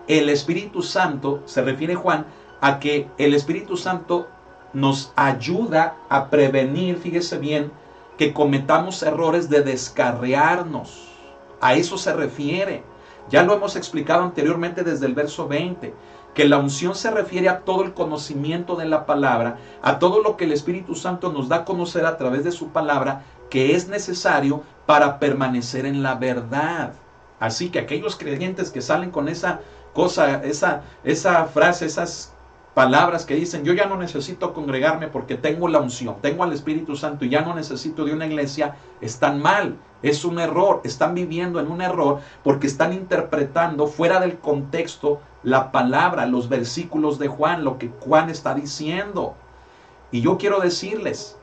el Espíritu Santo, se refiere Juan, a que el Espíritu Santo nos ayuda a prevenir, fíjese bien, que cometamos errores de descarriarnos. A eso se refiere. Ya lo hemos explicado anteriormente desde el verso 20, que la unción se refiere a todo el conocimiento de la palabra, a todo lo que el Espíritu Santo nos da a conocer a través de su palabra, que es necesario para permanecer en la verdad. Así que aquellos creyentes que salen con esa cosa, esa frase, esas palabras que dicen, yo ya no necesito congregarme porque tengo la unción, tengo al Espíritu Santo y ya no necesito de una iglesia, están mal, es un error, están viviendo en un error porque están interpretando fuera del contexto la palabra, los versículos de Juan, lo que Juan está diciendo. Y yo quiero decirles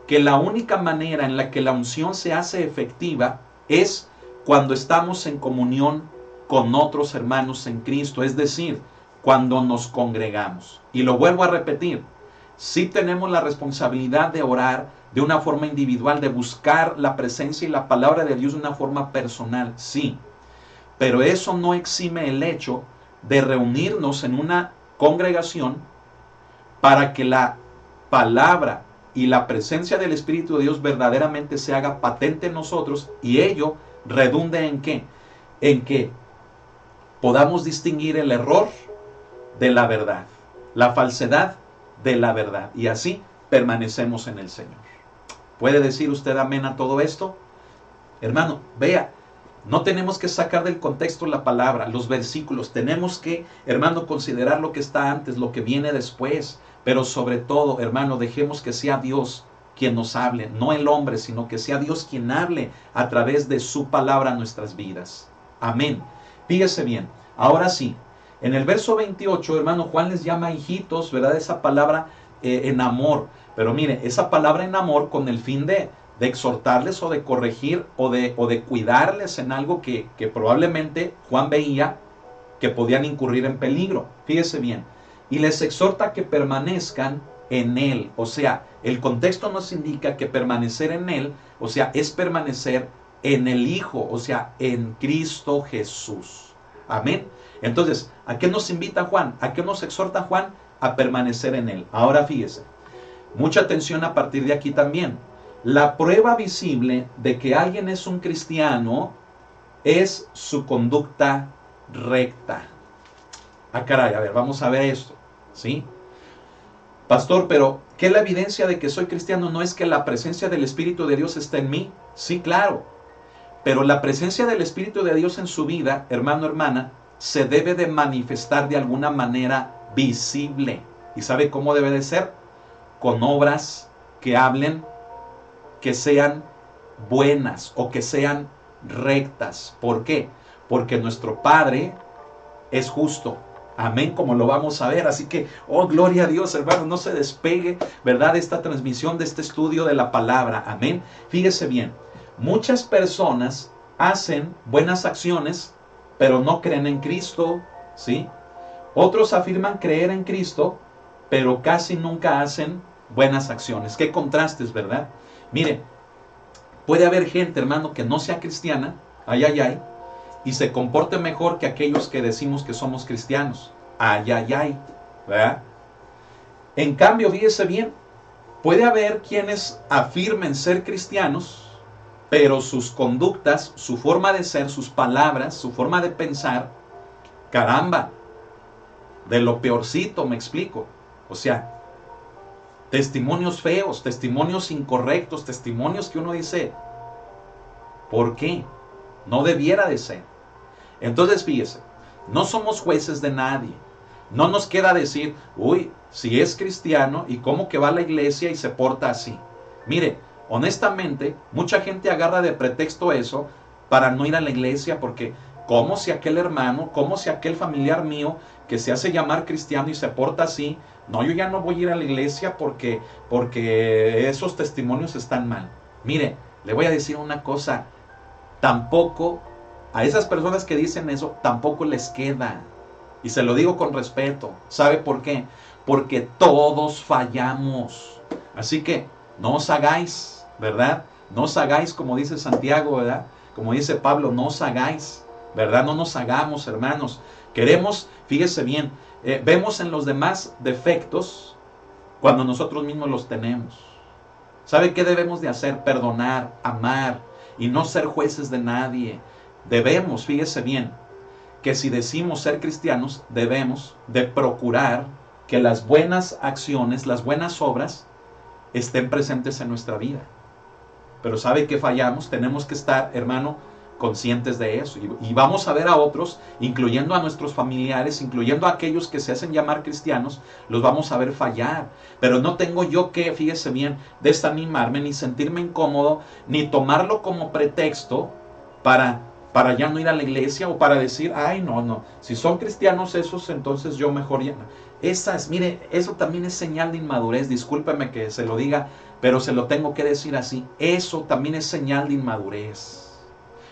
que la única manera en la que la unción se hace efectiva es cuando estamos en comunión con otros hermanos en Cristo, es decir, cuando nos congregamos. Y lo vuelvo a repetir, sí tenemos la responsabilidad de orar de una forma individual, de buscar la presencia y la palabra de Dios de una forma personal, sí. Pero eso no exime el hecho de reunirnos en una congregación para que la palabra y la presencia del Espíritu de Dios verdaderamente se haga patente en nosotros y ello redunde en ¿qué? En que podamos distinguir el error de la verdad, la falsedad de la verdad, y así permanecemos en el Señor. ¿Puede decir usted amén a todo esto? Hermano, vea, no tenemos que sacar del contexto la palabra, los versículos, tenemos que, hermano, considerar lo que está antes, lo que viene después, pero sobre todo, hermano, dejemos que sea Dios quien nos hable, no el hombre, sino que sea Dios quien hable a través de su palabra a nuestras vidas. Amén. Fíjese bien, ahora sí, en el verso 28, hermano, Juan les llama hijitos, ¿verdad? Esa palabra en amor. Pero mire, esa palabra en amor con el fin de exhortarles o de corregir o de cuidarles en algo que probablemente Juan veía que podían incurrir en peligro. Fíjese bien. Y les exhorta que permanezcan en Él. O sea, el contexto nos indica que permanecer en Él, o sea, es permanecer en el Hijo, o sea, en Cristo Jesús. Amén. Entonces, ¿a qué nos invita Juan? ¿A qué nos exhorta Juan? A permanecer en Él. Ahora fíjese, mucha atención a partir de aquí también. La prueba visible de que alguien es un cristiano es su conducta recta. Ah, caray, a ver, vamos a ver esto, ¿sí? Pastor, pero ¿qué es la evidencia de que soy cristiano? ¿No es que la presencia del Espíritu de Dios está en mí? Sí, claro. Pero la presencia del Espíritu de Dios en su vida, hermano, hermana, se debe de manifestar de alguna manera visible. ¿Y sabe cómo debe de ser? Con obras que hablen, que sean buenas o que sean rectas. ¿Por qué? Porque nuestro Padre es justo. Amén, como lo vamos a ver. Así que, oh, gloria a Dios, hermano, no se despegue, ¿verdad?, de esta transmisión, de este estudio de la palabra. Amén. Fíjese bien, muchas personas hacen buenas acciones, pero no creen en Cristo, ¿sí? Otros afirman creer en Cristo, pero casi nunca hacen buenas acciones. Qué contrastes, ¿verdad? Mire, puede haber gente, hermano, que no sea cristiana, y se comporte mejor que aquellos que decimos que somos cristianos. ¿Verdad? En cambio, fíjese bien, puede haber quienes afirmen ser cristianos, pero sus conductas, su forma de ser, sus palabras, su forma de pensar, caramba, de lo peorcito, me explico. O sea, testimonios feos, testimonios incorrectos, testimonios que uno dice, ¿por qué? No debiera de ser. Entonces, fíjese, no somos jueces de nadie. No nos queda decir, uy, si es cristiano y cómo que va a la iglesia y se porta así. Mire, honestamente, mucha gente agarra de pretexto eso para no ir a la iglesia porque como si aquel hermano, como si aquel familiar mío que se hace llamar cristiano y se porta así, no, yo ya no voy a ir a la iglesia porque esos testimonios están mal. Mire, le voy a decir una cosa, tampoco a esas personas que dicen eso, tampoco les queda. Y se lo digo con respeto. ¿Sabe por qué? Porque todos fallamos. Así que no os hagáis, ¿verdad? No os hagáis, como dice Santiago, ¿verdad? Como dice Pablo, no os hagáis, ¿verdad? No nos hagamos, hermanos. Queremos, fíjese bien, vemos en los demás defectos cuando nosotros mismos los tenemos. ¿Sabe qué debemos de hacer? Perdonar, amar y no ser jueces de nadie. Debemos, fíjese bien, que si decimos ser cristianos, debemos de procurar que las buenas acciones, las buenas obras, estén presentes en nuestra vida. Pero ¿sabe que fallamos? Tenemos que estar, hermano, conscientes de eso. Y vamos a ver a otros, incluyendo a nuestros familiares, incluyendo a aquellos que se hacen llamar cristianos, los vamos a ver fallar. Pero no tengo yo que, fíjese bien, desanimarme, ni sentirme incómodo, ni tomarlo como pretexto para ya no ir a la iglesia o para decir, ay, no, si son cristianos esos, entonces yo mejor ya no. Mire, eso también es señal de inmadurez, discúlpeme que se lo diga, pero se lo tengo que decir así, eso también es señal de inmadurez.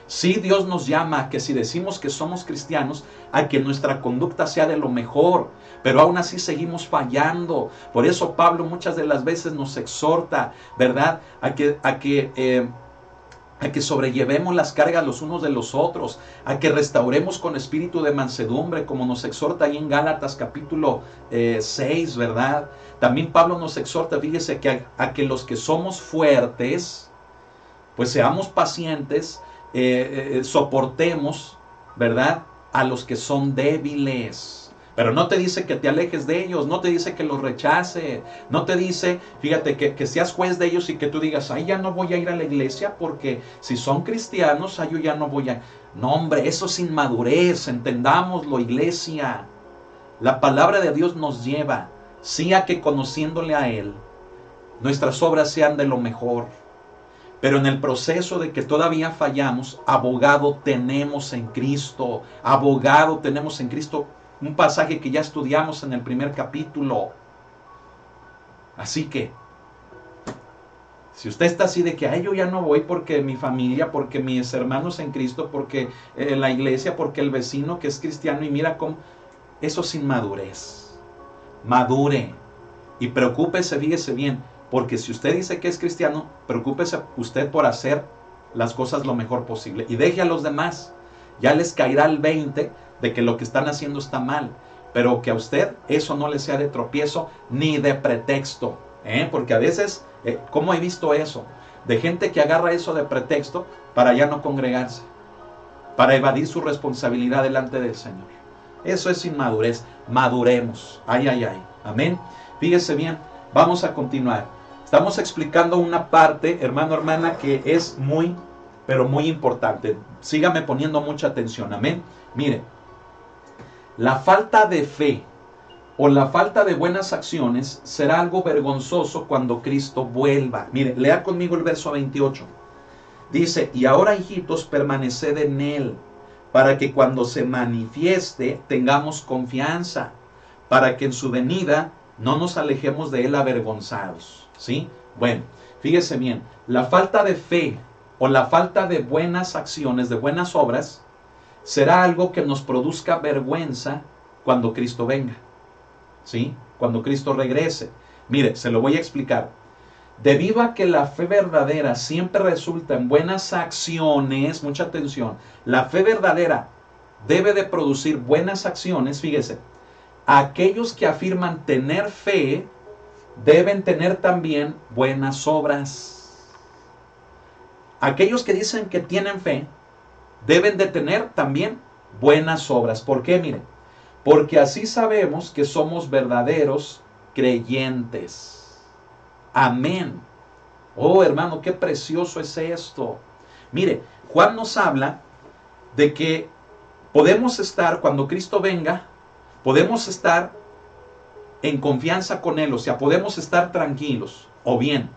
Sí, Dios nos llama a que si decimos que somos cristianos, a que nuestra conducta sea de lo mejor, pero aún así seguimos fallando. Por eso Pablo muchas de las veces nos exhorta, ¿verdad? A que sobrellevemos las cargas los unos de los otros, a que restauremos con espíritu de mansedumbre, como nos exhorta ahí en Gálatas capítulo 6, ¿verdad? También Pablo nos exhorta, fíjese, a que los que somos fuertes, pues seamos pacientes, soportemos, ¿verdad? A los que son débiles. Pero no te dice que te alejes de ellos, no te dice que los rechace, no te dice, fíjate, que seas juez de ellos y que tú digas, ay, ya no voy a ir a la iglesia porque si son cristianos, ay, yo ya no voy a... No, hombre, eso es inmadurez, entendámoslo, iglesia. La palabra de Dios nos lleva, sí, a que conociéndole a Él, nuestras obras sean de lo mejor. Pero en el proceso de que todavía fallamos, abogado tenemos en Cristo, abogado tenemos en Cristo. Un pasaje que ya estudiamos en el primer capítulo. Así que, si usted está así de que, ay, yo ya no voy porque mi familia, porque mis hermanos en Cristo, porque la iglesia, porque el vecino que es cristiano, y mira cómo, eso es inmadurez. Madure y preocúpese, fíjese bien, porque si usted dice que es cristiano, preocúpese usted por hacer las cosas lo mejor posible y deje a los demás. Ya les caerá el 20 de que lo que están haciendo está mal, pero que a usted eso no le sea de tropiezo ni de pretexto, porque a veces, ¿cómo he visto eso? De gente que agarra eso de pretexto para ya no congregarse, para evadir su responsabilidad delante del Señor. Eso es inmadurez. Maduremos. Ay, amén. Fíjese bien, vamos a continuar. Estamos explicando una parte, hermano, hermana, que es muy, pero muy importante. Sígame poniendo mucha atención, amén. Mire, la falta de fe o la falta de buenas acciones será algo vergonzoso cuando Cristo vuelva. Mire, lea conmigo el verso 28. Dice, y ahora, hijitos, permaneced en Él, para que cuando se manifieste tengamos confianza, para que en su venida no nos alejemos de Él avergonzados. ¿Sí? Bueno, fíjese bien, la falta de fe o la falta de buenas acciones, de buenas obras, será algo que nos produzca vergüenza cuando Cristo venga. ¿Sí? Cuando Cristo regrese. Mire, se lo voy a explicar. Debido a que la fe verdadera siempre resulta en buenas acciones, mucha atención, la fe verdadera debe de producir buenas acciones, fíjese, aquellos que afirman tener fe deben tener también buenas obras. Aquellos que dicen que tienen fe deben de tener también buenas obras. ¿Por qué? Mire, porque así sabemos que somos verdaderos creyentes. Amén. Oh, hermano, qué precioso es esto. Mire, Juan nos habla de que podemos estar, cuando Cristo venga, podemos estar en confianza con Él, o sea, podemos estar tranquilos, o bien,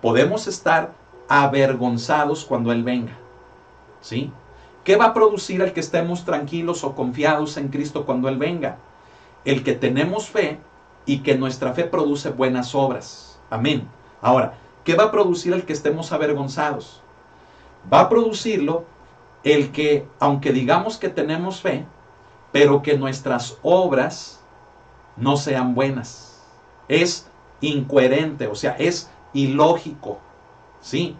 podemos estar avergonzados cuando Él venga. ¿Sí? ¿Qué va a producir el que estemos tranquilos o confiados en Cristo cuando Él venga? El que tenemos fe y que nuestra fe produce buenas obras. Amén. Ahora, ¿qué va a producir el que estemos avergonzados? Va a producirlo el que, aunque digamos que tenemos fe, pero que nuestras obras no sean buenas. Es incoherente, o sea, es ilógico. ¿Sí?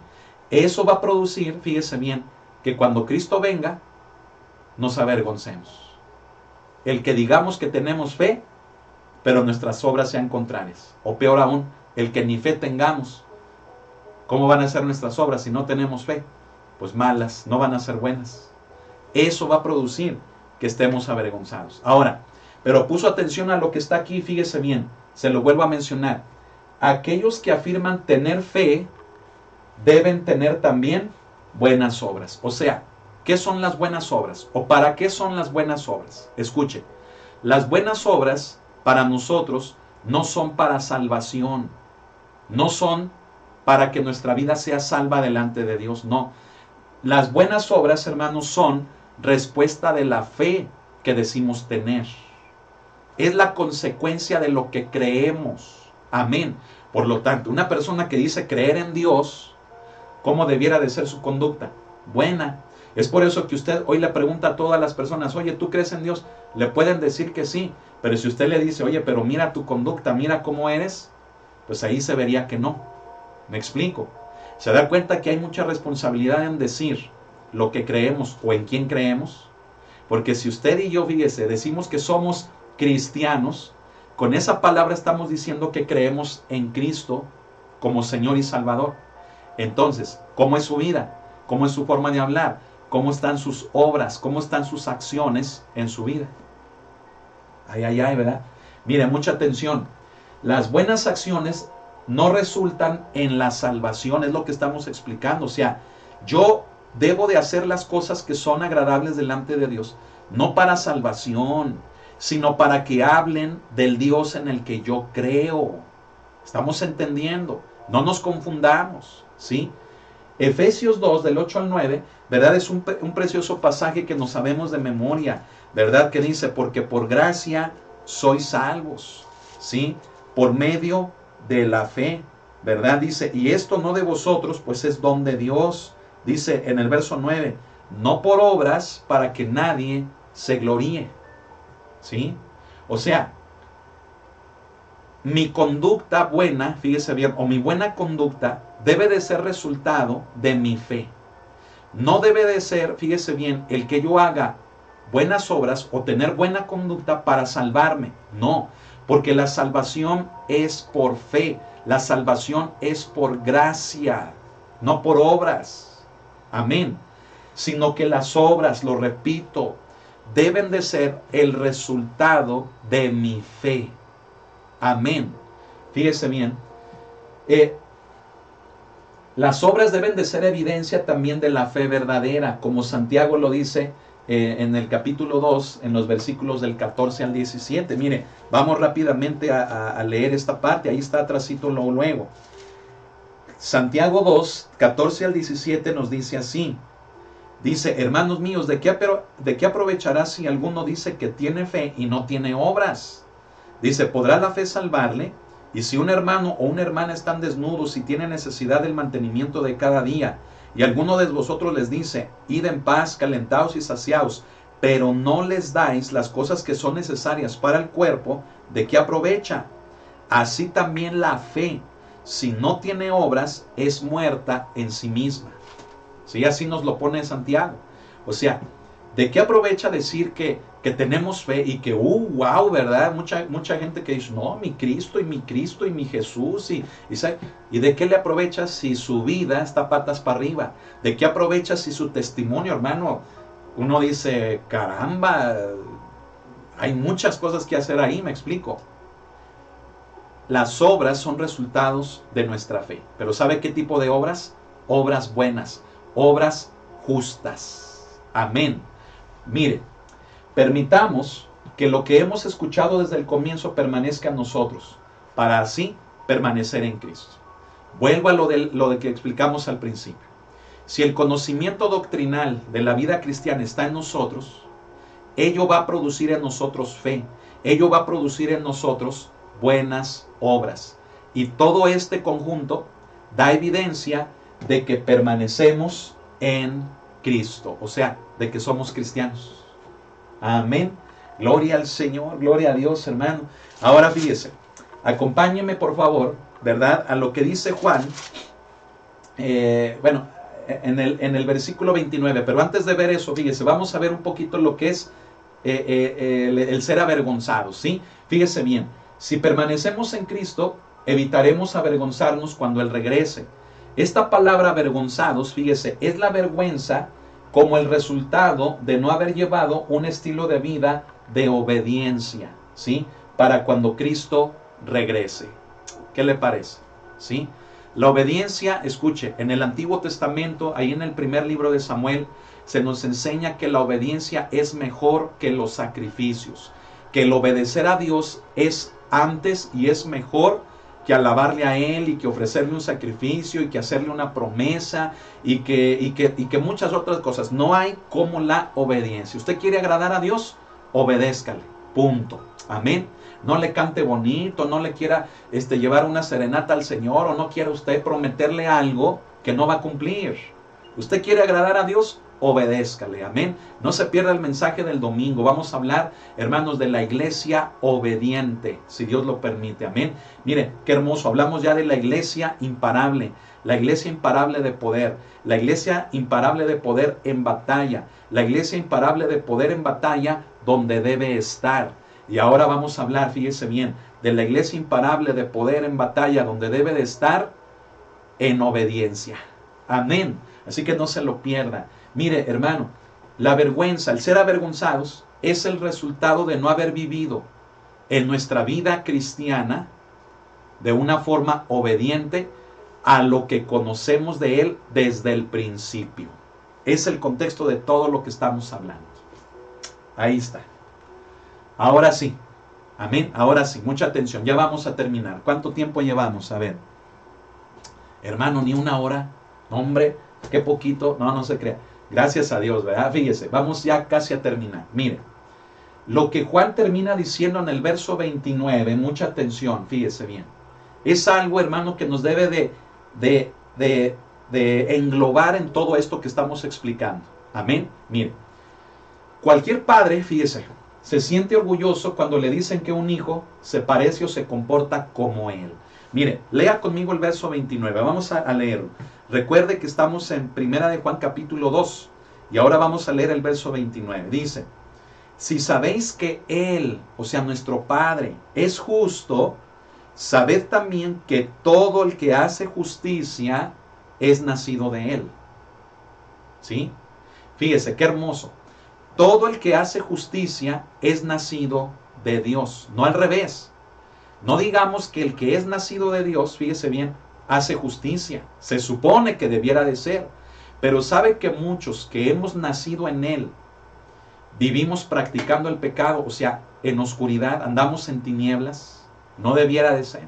Eso va a producir, fíjese bien, que cuando Cristo venga, nos avergoncemos. El que digamos que tenemos fe, pero nuestras obras sean contrarias. O peor aún, el que ni fe tengamos. ¿Cómo van a ser nuestras obras si no tenemos fe? Pues malas, no van a ser buenas. Eso va a producir que estemos avergonzados. Ahora, pero puso atención a lo que está aquí, fíjese bien, se lo vuelvo a mencionar. Aquellos que afirman tener fe, deben tener también buenas obras. O sea, ¿qué son las buenas obras? ¿O para qué son las buenas obras? Escuche, las buenas obras para nosotros no son para salvación, no son para que nuestra vida sea salva delante de Dios, no. Las buenas obras, hermanos, son respuesta de la fe que decimos tener. Es la consecuencia de lo que creemos. Amén. Por lo tanto, una persona que dice creer en Dios, ¿cómo debiera de ser su conducta? Buena. Es por eso que usted hoy le pregunta a todas las personas, oye, ¿tú crees en Dios? Le pueden decir que sí, pero si usted le dice, oye, pero mira tu conducta, mira cómo eres, pues ahí se vería que no. ¿Me explico? ¿Se da cuenta que hay mucha responsabilidad en decir lo que creemos o en quién creemos? Porque si usted y yo, fíjese, decimos que somos cristianos, con esa palabra estamos diciendo que creemos en Cristo como Señor y Salvador. Entonces, ¿cómo es su vida? ¿Cómo es su forma de hablar? ¿Cómo están sus obras? ¿Cómo están sus acciones en su vida? Ay, ¿verdad? Mire, mucha atención. Las buenas acciones no resultan en la salvación, es lo que estamos explicando. O sea, yo debo de hacer las cosas que son agradables delante de Dios, no para salvación, sino para que hablen del Dios en el que yo creo. ¿Estamos entendiendo? No nos confundamos, ¿sí? Efesios 2, del 8 al 9, ¿verdad? Es un precioso pasaje que nos sabemos de memoria, ¿verdad? Que dice, porque por gracia sois salvos, ¿sí? Por medio de la fe, ¿verdad? Dice, y esto no de vosotros, pues es don de Dios. Dice en el verso 9, no por obras para que nadie se gloríe, ¿sí? O sea, mi conducta buena, fíjese bien, o mi buena conducta debe de ser resultado de mi fe. No debe de ser, fíjese bien, el que yo haga buenas obras o tener buena conducta para salvarme. No, porque la salvación es por fe. La salvación es por gracia, no por obras. Amén. Sino que las obras, lo repito, deben de ser el resultado de mi fe. Amén. Fíjese bien. Las obras deben de ser evidencia también de la fe verdadera, como Santiago lo dice en el capítulo 2, en los versículos del 14 al 17. Mire, vamos rápidamente a leer esta parte, ahí está atrásito luego. Santiago 2, 14 al 17 nos dice así. Dice, hermanos míos, ¿de qué aprovechará si alguno dice que tiene fe y no tiene obras? Dice, ¿podrá la fe salvarle? Y si un hermano o una hermana están desnudos y tienen necesidad del mantenimiento de cada día, y alguno de vosotros les dice, id en paz, calentaos y saciaos, pero no les dais las cosas que son necesarias para el cuerpo, ¿de qué aprovecha? Así también la fe, si no tiene obras, es muerta en sí misma. ¿Sí? Así nos lo pone Santiago. O sea, ¿de qué aprovecha decir que tenemos fe y que, wow, ¿verdad? Mucha gente que dice, no, mi Cristo y mi Jesús. ¿Y de qué le aprovecha si su vida está patas para arriba? ¿De qué aprovecha si su testimonio, hermano? Uno dice, caramba, hay muchas cosas que hacer ahí, me explico. Las obras son resultados de nuestra fe. Pero ¿sabe qué tipo de obras? Obras buenas, obras justas. Amén. Mire, permitamos que lo que hemos escuchado desde el comienzo permanezca en nosotros, para así permanecer en Cristo. Vuelvo a lo de que explicamos al principio. Si el conocimiento doctrinal de la vida cristiana está en nosotros, ello va a producir en nosotros fe, ello va a producir en nosotros buenas obras. Y todo este conjunto da evidencia de que permanecemos en Cristo, o sea, de que somos cristianos. Amén. Gloria al Señor, gloria a Dios, hermano. Ahora fíjese, acompáñeme por favor, ¿verdad? A lo que dice Juan, en el versículo 29, pero antes de ver eso, fíjese, vamos a ver un poquito lo que es el ser avergonzados, ¿sí? Fíjese bien, si permanecemos en Cristo, evitaremos avergonzarnos cuando Él regrese. Esta palabra avergonzados, fíjese, es la vergüenza como el resultado de no haber llevado un estilo de vida de obediencia, ¿sí? Para cuando Cristo regrese. ¿Qué le parece? ¿Sí? La obediencia, escuche, en el Antiguo Testamento, ahí en el primer libro de Samuel, se nos enseña que la obediencia es mejor que los sacrificios, que el obedecer a Dios es antes y es mejor que alabarle a Él y que ofrecerle un sacrificio y que hacerle una promesa y que muchas otras cosas. No hay como la obediencia. ¿Usted quiere agradar a Dios? Obedézcale. Punto. Amén. No le cante bonito, no le quiera llevar una serenata al Señor o no quiera usted prometerle algo que no va a cumplir. ¿Usted quiere agradar a Dios? Obedézcale, amén. No se pierda el mensaje del domingo. Vamos a hablar, hermanos, de la iglesia obediente, si Dios lo permite, amén. Mire, qué hermoso, hablamos ya de la iglesia imparable de poder, la iglesia imparable de poder en batalla, la iglesia imparable de poder en batalla donde debe estar. Y ahora vamos a hablar, fíjese bien, de la iglesia imparable de poder en batalla donde debe de estar en obediencia, amén. Así que no se lo pierda. Mire, hermano, la vergüenza, el ser avergonzados, es el resultado de no haber vivido en nuestra vida cristiana de una forma obediente a lo que conocemos de Él desde el principio. Es el contexto de todo lo que estamos hablando. Ahí está. Ahora sí. Amén. Ahora sí, mucha atención. Ya vamos a terminar. ¿Cuánto tiempo llevamos? A ver. Hermano, ni una hora. No, hombre, qué poquito. No se crea. Gracias a Dios, ¿verdad? Fíjese, vamos ya casi a terminar. Mire, lo que Juan termina diciendo en el verso 29, mucha atención, fíjese bien. Es algo, hermano, que nos debe de englobar en todo esto que estamos explicando. Amén. Mire, cualquier padre, fíjese, se siente orgulloso cuando le dicen que un hijo se parece o se comporta como él. Mire, lea conmigo el verso 29, vamos a leerlo. Recuerde que estamos en 1 de Juan capítulo 2 y ahora vamos a leer el verso 29. Dice, si sabéis que Él, o sea nuestro Padre, es justo, sabed también que todo el que hace justicia es nacido de Él. ¿Sí? Fíjese, qué hermoso. Todo el que hace justicia es nacido de Dios, no al revés. No digamos que el que es nacido de Dios, fíjese bien, hace justicia. Se supone que debiera de ser. Pero sabe que muchos que hemos nacido en Él, vivimos practicando el pecado, o sea, en oscuridad, andamos en tinieblas. No debiera de ser.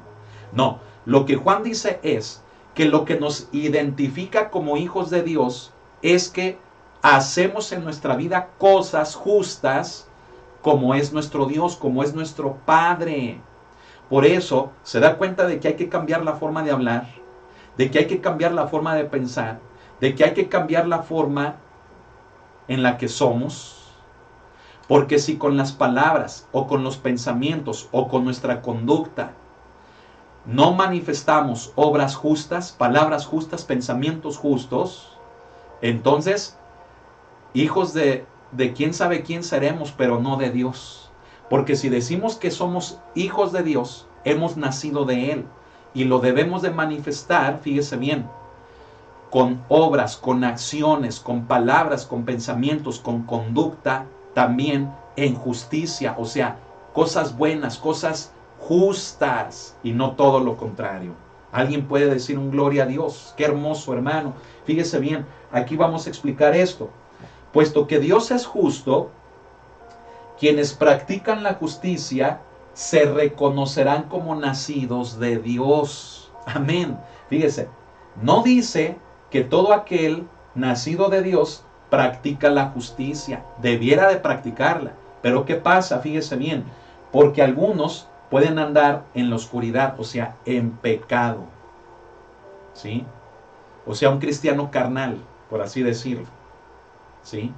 No, lo que Juan dice es que lo que nos identifica como hijos de Dios es que hacemos en nuestra vida cosas justas como es nuestro Dios, como es nuestro Padre. Por eso se da cuenta de que hay que cambiar la forma de hablar, de que hay que cambiar la forma de pensar, de que hay que cambiar la forma en la que somos. Porque si con las palabras o con los pensamientos o con nuestra conducta no manifestamos obras justas, palabras justas, pensamientos justos, entonces hijos de quién sabe quién seremos, pero no de Dios. Porque si decimos que somos hijos de Dios, hemos nacido de Él y lo debemos de manifestar, fíjese bien, con obras, con acciones, con palabras, con pensamientos, con conducta, también en justicia, o sea, cosas buenas, cosas justas y no todo lo contrario. Alguien puede decir un gloria a Dios. Qué hermoso, hermano. Fíjese bien, aquí vamos a explicar esto. Puesto que Dios es justo, quienes practican la justicia se reconocerán como nacidos de Dios. Amén. Fíjese, no dice que todo aquel nacido de Dios practica la justicia. Debiera de practicarla. Pero ¿qué pasa? Fíjese bien. Porque algunos pueden andar en la oscuridad, o sea, en pecado. ¿Sí? O sea, un cristiano carnal, por así decirlo. ¿Sí?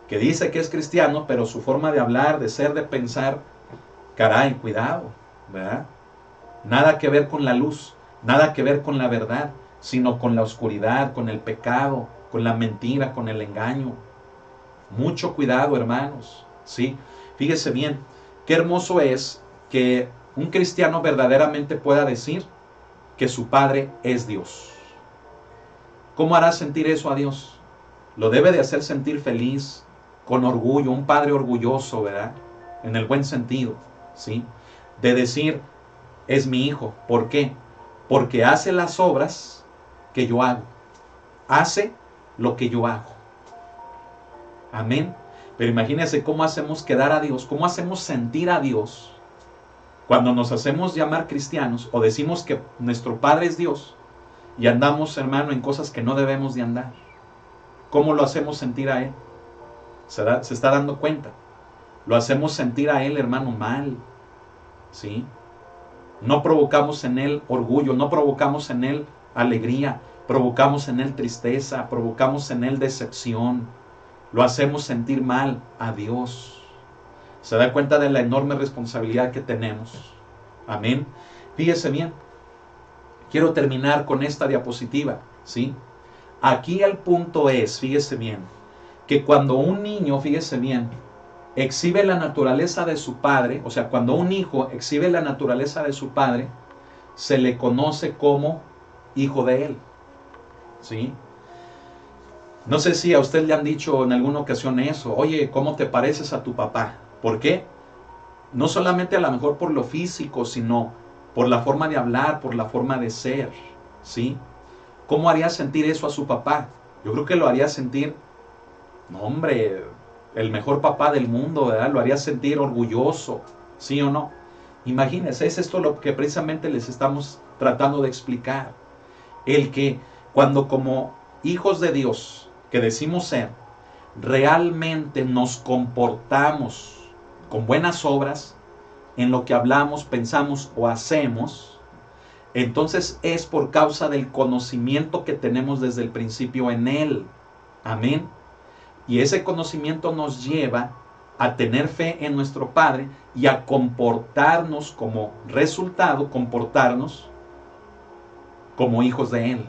Que dice que es cristiano, pero su forma de hablar, de ser, de pensar, caray, cuidado, ¿verdad? Nada que ver con la luz, nada que ver con la verdad, sino con la oscuridad, con el pecado, con la mentira, con el engaño. Mucho cuidado, hermanos, ¿sí? Fíjese bien, qué hermoso es que un cristiano verdaderamente pueda decir que su Padre es Dios. ¿Cómo hará sentir eso a Dios? Lo debe de hacer sentir feliz, con orgullo, un padre orgulloso, ¿verdad? En el buen sentido, ¿sí? De decir, es mi hijo. ¿Por qué? Porque hace las obras que yo hago. Hace lo que yo hago. Amén. Pero imagínense cómo hacemos quedar a Dios, cómo hacemos sentir a Dios cuando nos hacemos llamar cristianos o decimos que nuestro Padre es Dios y andamos, hermano, en cosas que no debemos de andar. ¿Cómo lo hacemos sentir a Él? Se está dando cuenta. Lo hacemos sentir a Él, hermano, mal. ¿Sí? No provocamos en Él orgullo, no provocamos en Él alegría, provocamos en Él tristeza, provocamos en Él decepción. Lo hacemos sentir mal a Dios. ¿Se da cuenta de la enorme responsabilidad que tenemos? Amén. Fíjese bien. Quiero terminar con esta diapositiva, ¿sí? Aquí el punto es, fíjese bien, que cuando un niño, fíjese bien, exhibe la naturaleza de su padre, o sea, cuando un hijo exhibe la naturaleza de su padre, se le conoce como hijo de él, ¿sí? No sé si a usted le han dicho en alguna ocasión eso, oye, ¿cómo te pareces a tu papá? ¿Por qué? No solamente a lo mejor por lo físico, sino por la forma de hablar, por la forma de ser, ¿sí? ¿Cómo haría sentir eso a su papá? Yo creo que lo haría sentir, no hombre, el mejor papá del mundo, ¿verdad? Lo haría sentir orgulloso, ¿sí o no? Imagínense, es esto lo que precisamente les estamos tratando de explicar. El que cuando como hijos de Dios, que decimos ser, realmente nos comportamos con buenas obras en lo que hablamos, pensamos o hacemos, entonces es por causa del conocimiento que tenemos desde el principio en Él. Amén. Y ese conocimiento nos lleva a tener fe en nuestro Padre y a comportarnos como resultado, comportarnos como hijos de Él.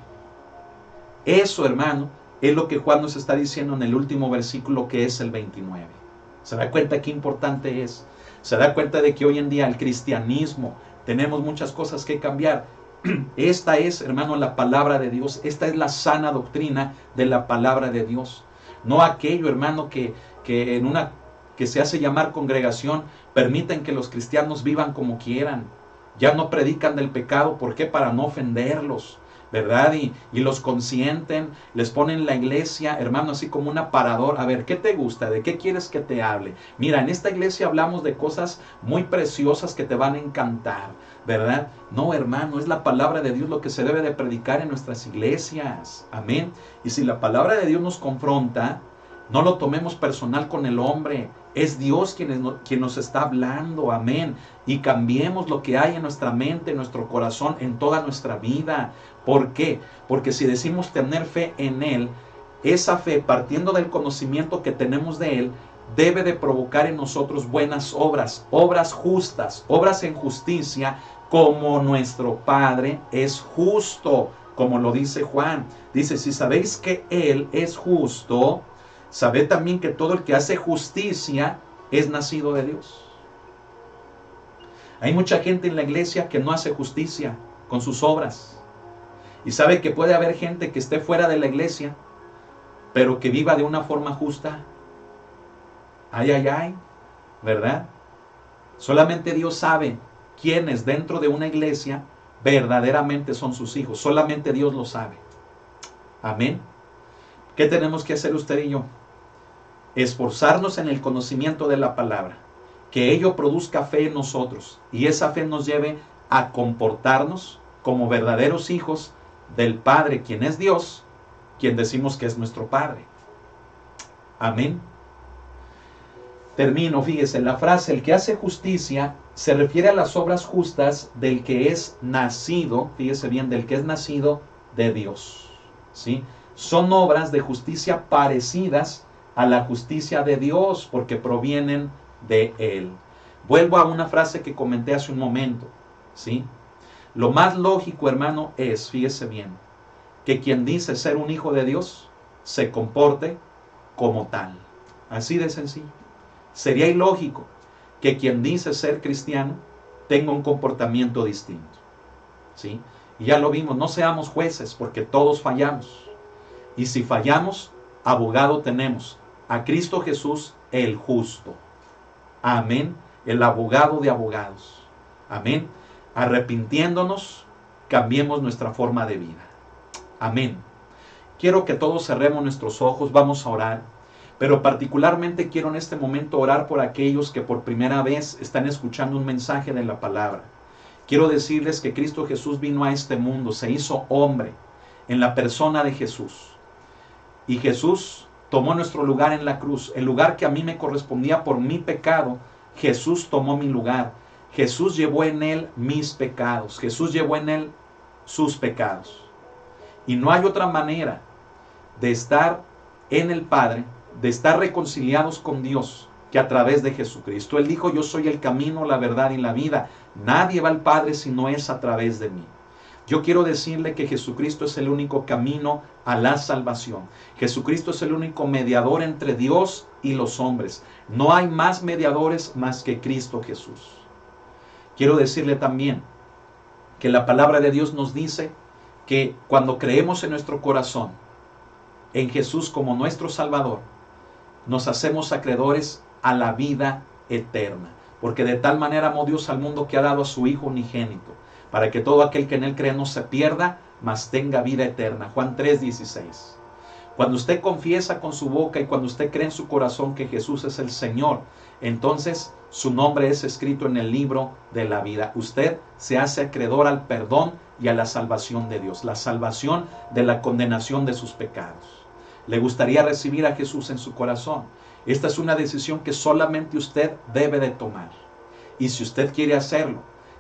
Eso, hermano, es lo que Juan nos está diciendo en el último versículo, que es el 29. ¿Se da cuenta qué importante es? ¿Se da cuenta de que hoy en día el cristianismo tenemos muchas cosas que cambiar? Esta es, hermano, la palabra de Dios. Esta es la sana doctrina de la palabra de Dios. No aquello, hermano, que se hace llamar congregación, permiten que los cristianos vivan como quieran. Ya no predican del pecado. ¿Por qué? Para no ofenderlos, ¿verdad? Y los consienten, les ponen la iglesia, hermano, así como un aparador. A ver, ¿qué te gusta? ¿De qué quieres que te hable? Mira, en esta iglesia hablamos de cosas muy preciosas que te van a encantar, ¿verdad? No, hermano, es la palabra de Dios lo que se debe de predicar en nuestras iglesias. Amén. Y si la palabra de Dios nos confronta, no lo tomemos personal con el hombre. Es Dios quien nos está hablando. Amén. Y cambiemos lo que hay en nuestra mente, en nuestro corazón, en toda nuestra vida. ¿Por qué? Porque si decimos tener fe en Él, esa fe, partiendo del conocimiento que tenemos de Él, debe de provocar en nosotros buenas obras, obras justas, obras en justicia, como nuestro Padre es justo, como lo dice Juan. Dice, si sabéis que Él es justo, sabed también que todo el que hace justicia es nacido de Dios. Hay mucha gente en la iglesia que no hace justicia con sus obras. Y sabe que puede haber gente que esté fuera de la iglesia, pero que viva de una forma justa. Ay, ay, ay, ¿verdad? Solamente Dios sabe quiénes dentro de una iglesia verdaderamente son sus hijos. Solamente Dios lo sabe. Amén. ¿Qué tenemos que hacer usted y yo? Esforzarnos en el conocimiento de la palabra. Que ello produzca fe en nosotros. Y esa fe nos lleve a comportarnos como verdaderos hijos del Padre, quien es Dios, quien decimos que es nuestro Padre. Amén. Termino, fíjese, la frase, el que hace justicia, se refiere a las obras justas del que es nacido, fíjese bien, del que es nacido de Dios. ¿Sí? Son obras de justicia parecidas a la justicia de Dios, porque provienen de Él. Vuelvo a una frase que comenté hace un momento. ¿Sí? Lo más lógico, hermano, es, fíjese bien, que quien dice ser un hijo de Dios, se comporte como tal. Así de sencillo. Sería ilógico que quien dice ser cristiano tenga un comportamiento distinto. ¿Sí? Y ya lo vimos, no seamos jueces porque todos fallamos. Y si fallamos, abogado tenemos, a Cristo Jesús el justo. Amén. El abogado de abogados. Amén. Arrepintiéndonos, cambiemos nuestra forma de vida. Amén. Quiero que todos cerremos nuestros ojos, vamos a orar. Pero particularmente quiero en este momento orar por aquellos que por primera vez están escuchando un mensaje de la palabra. Quiero decirles que Cristo Jesús vino a este mundo, se hizo hombre en la persona de Jesús. Y Jesús tomó nuestro lugar en la cruz, el lugar que a mí me correspondía por mi pecado. Jesús tomó mi lugar. Jesús llevó en él mis pecados. Jesús llevó en él sus pecados. Y no hay otra manera de estar en el Padre, de estar reconciliados con Dios, que a través de Jesucristo. Él dijo, yo soy el camino, la verdad y la vida. Nadie va al Padre si no es a través de mí. Yo quiero decirle que Jesucristo es el único camino a la salvación. Jesucristo es el único mediador entre Dios y los hombres. No hay más mediadores más que Cristo Jesús. Quiero decirle también que la palabra de Dios nos dice que cuando creemos en nuestro corazón, en Jesús como nuestro Salvador, nos hacemos acreedores a la vida eterna. Porque de tal manera amó Dios al mundo que ha dado a su Hijo unigénito, para que todo aquel que en él cree no se pierda, mas tenga vida eterna. Juan 3:16. Cuando usted confiesa con su boca y cuando usted cree en su corazón que Jesús es el Señor, entonces su nombre es escrito en el libro de la vida. Usted se hace acreedor al perdón y a la salvación de Dios, la salvación de la condenación de sus pecados. ¿Le gustaría recibir a Jesús en su corazón? Esta es una decisión que solamente usted debe de tomar. Y si usted quiere hacerlo,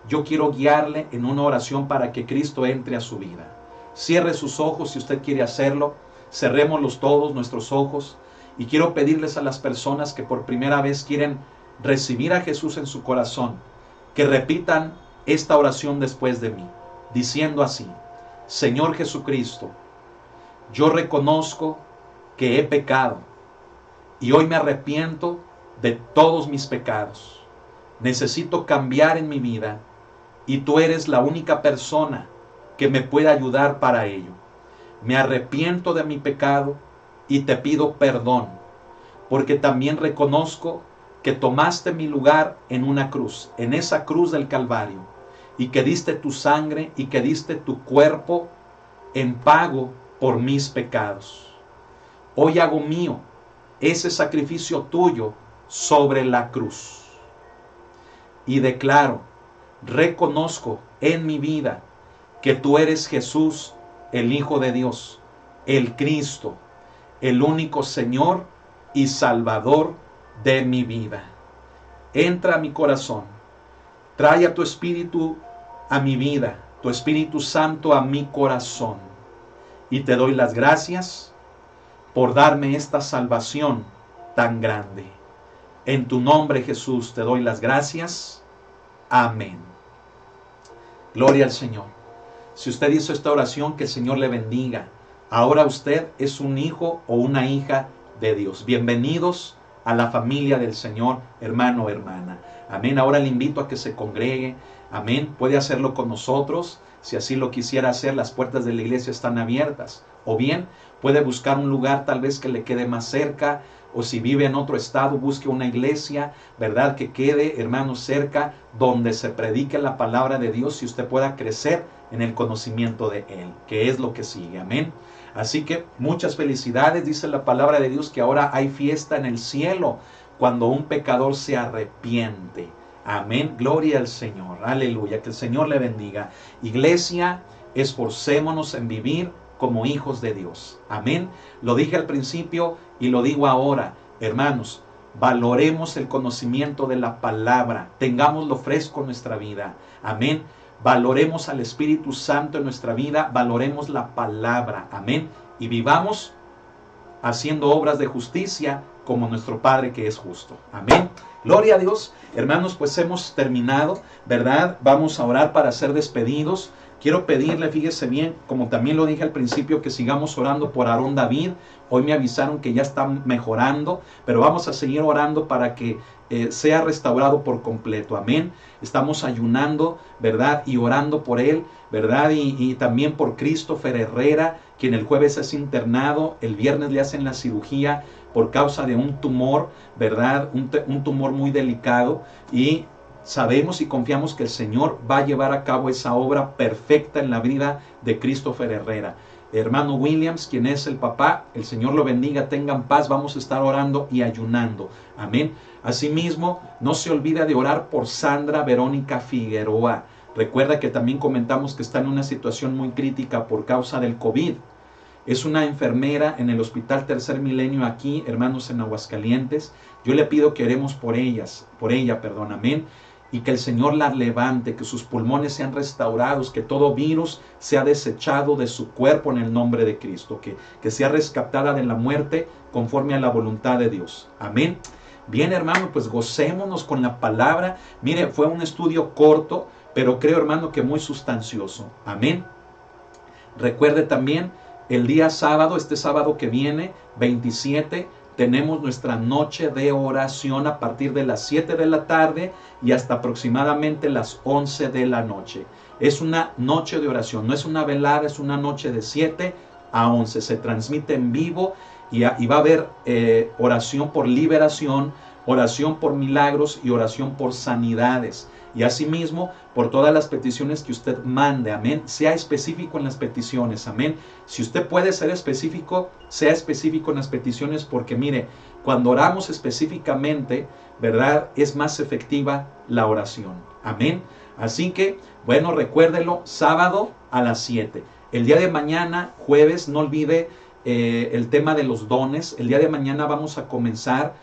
yo quiero guiarle en una oración para que Cristo entre a su vida. Cierre sus ojos si usted quiere hacerlo. Cerrémoslos todos nuestros ojos. Y quiero pedirles a las personas que por primera vez quieren recibir a Jesús en su corazón, que repitan esta oración después de mí, diciendo así: Señor Jesucristo, yo reconozco que he pecado y hoy me arrepiento de todos mis pecados. Necesito cambiar en mi vida y tú eres la única persona que me puede ayudar para ello. Me arrepiento de mi pecado y te pido perdón, porque también reconozco que tomaste mi lugar en una cruz, en esa cruz del Calvario, y que diste tu sangre y que diste tu cuerpo en pago por mis pecados. Hoy hago mío ese sacrificio tuyo sobre la cruz. Y declaro, reconozco en mi vida que tú eres Jesús, el Hijo de Dios, el Cristo, el único Señor y Salvador de mi vida. Entra a mi corazón, trae a tu Espíritu a mi vida, tu Espíritu Santo a mi corazón. Y te doy las gracias por darme esta salvación tan grande. En tu nombre, Jesús, te doy las gracias. Amén. Gloria al Señor. Si usted hizo esta oración, que el Señor le bendiga. Ahora usted es un hijo o una hija de Dios. Bienvenidos a la familia del Señor, hermano o hermana. Amén. Ahora le invito a que se congregue. Amén. Puede hacerlo con nosotros. Si así lo quisiera hacer, las puertas de la iglesia están abiertas. O bien, puede buscar un lugar tal vez que le quede más cerca. O si vive en otro estado, busque una iglesia, ¿verdad? Que quede, hermano, cerca, donde se predique la palabra de Dios y usted pueda crecer en el conocimiento de Él, que es lo que sigue. Amén. Así que muchas felicidades. Dice la palabra de Dios que ahora hay fiesta en el cielo cuando un pecador se arrepiente. Amén. Gloria al Señor. Aleluya. Que el Señor le bendiga. Iglesia, esforcémonos en vivir como hijos de Dios. Amén. Lo dije al principio y lo digo ahora, hermanos, valoremos el conocimiento de la palabra, tengámoslo fresco en nuestra vida. Amén. Valoremos al Espíritu Santo en nuestra vida, valoremos la palabra. Amén. Y vivamos haciendo obras de justicia como nuestro Padre que es justo. Amén. Gloria a Dios. Hermanos, pues hemos terminado, ¿verdad? Vamos a orar para ser despedidos. Quiero pedirle, fíjese bien, como también lo dije al principio, que sigamos orando por Aarón David. Hoy me avisaron que ya está mejorando, pero vamos a seguir orando para que sea restaurado por completo. Amén. Estamos ayunando, ¿verdad? Y orando por él, ¿verdad? Y también por Christopher Herrera, quien el jueves es internado, el viernes le hacen la cirugía por causa de un tumor, ¿verdad? Un tumor muy delicado, y sabemos y confiamos que el Señor va a llevar a cabo esa obra perfecta en la vida de Christopher Herrera. Hermano Williams, quien es el papá, el Señor lo bendiga, tengan paz, vamos a estar orando y ayunando. Amén. Asimismo, no se olvide de orar por Sandra Verónica Figueroa. Recuerda que también comentamos que está en una situación muy crítica por causa del COVID. Es una enfermera en el Hospital Tercer Milenio aquí, hermanos, en Aguascalientes. Yo le pido que oremos por ella, amén. Y que el Señor la levante, que sus pulmones sean restaurados, que todo virus sea desechado de su cuerpo en el nombre de Cristo, que sea rescatada de la muerte conforme a la voluntad de Dios. Amén. Bien, hermano, pues gocémonos con la palabra. Mire, fue un estudio corto, pero creo, hermano, que muy sustancioso. Amén. Recuerde también, el día sábado, este sábado que viene, 27, tenemos nuestra noche de oración a partir de las 7 de la tarde y hasta aproximadamente las 11 de la noche. Es una noche de oración, no es una velada, es una noche de 7 a 11. Se transmite en vivo y va a haber oración por liberación, oración por milagros y oración por sanidades. Y asimismo, por todas las peticiones que usted mande, amén. Sea específico en las peticiones, amén. Si usted puede ser específico, sea específico en las peticiones, porque mire, cuando oramos específicamente, ¿verdad? Es más efectiva la oración, amén. Así que, bueno, recuérdelo, sábado a las 7. El día de mañana, jueves, no olvide el tema de los dones. El día de mañana vamos a comenzar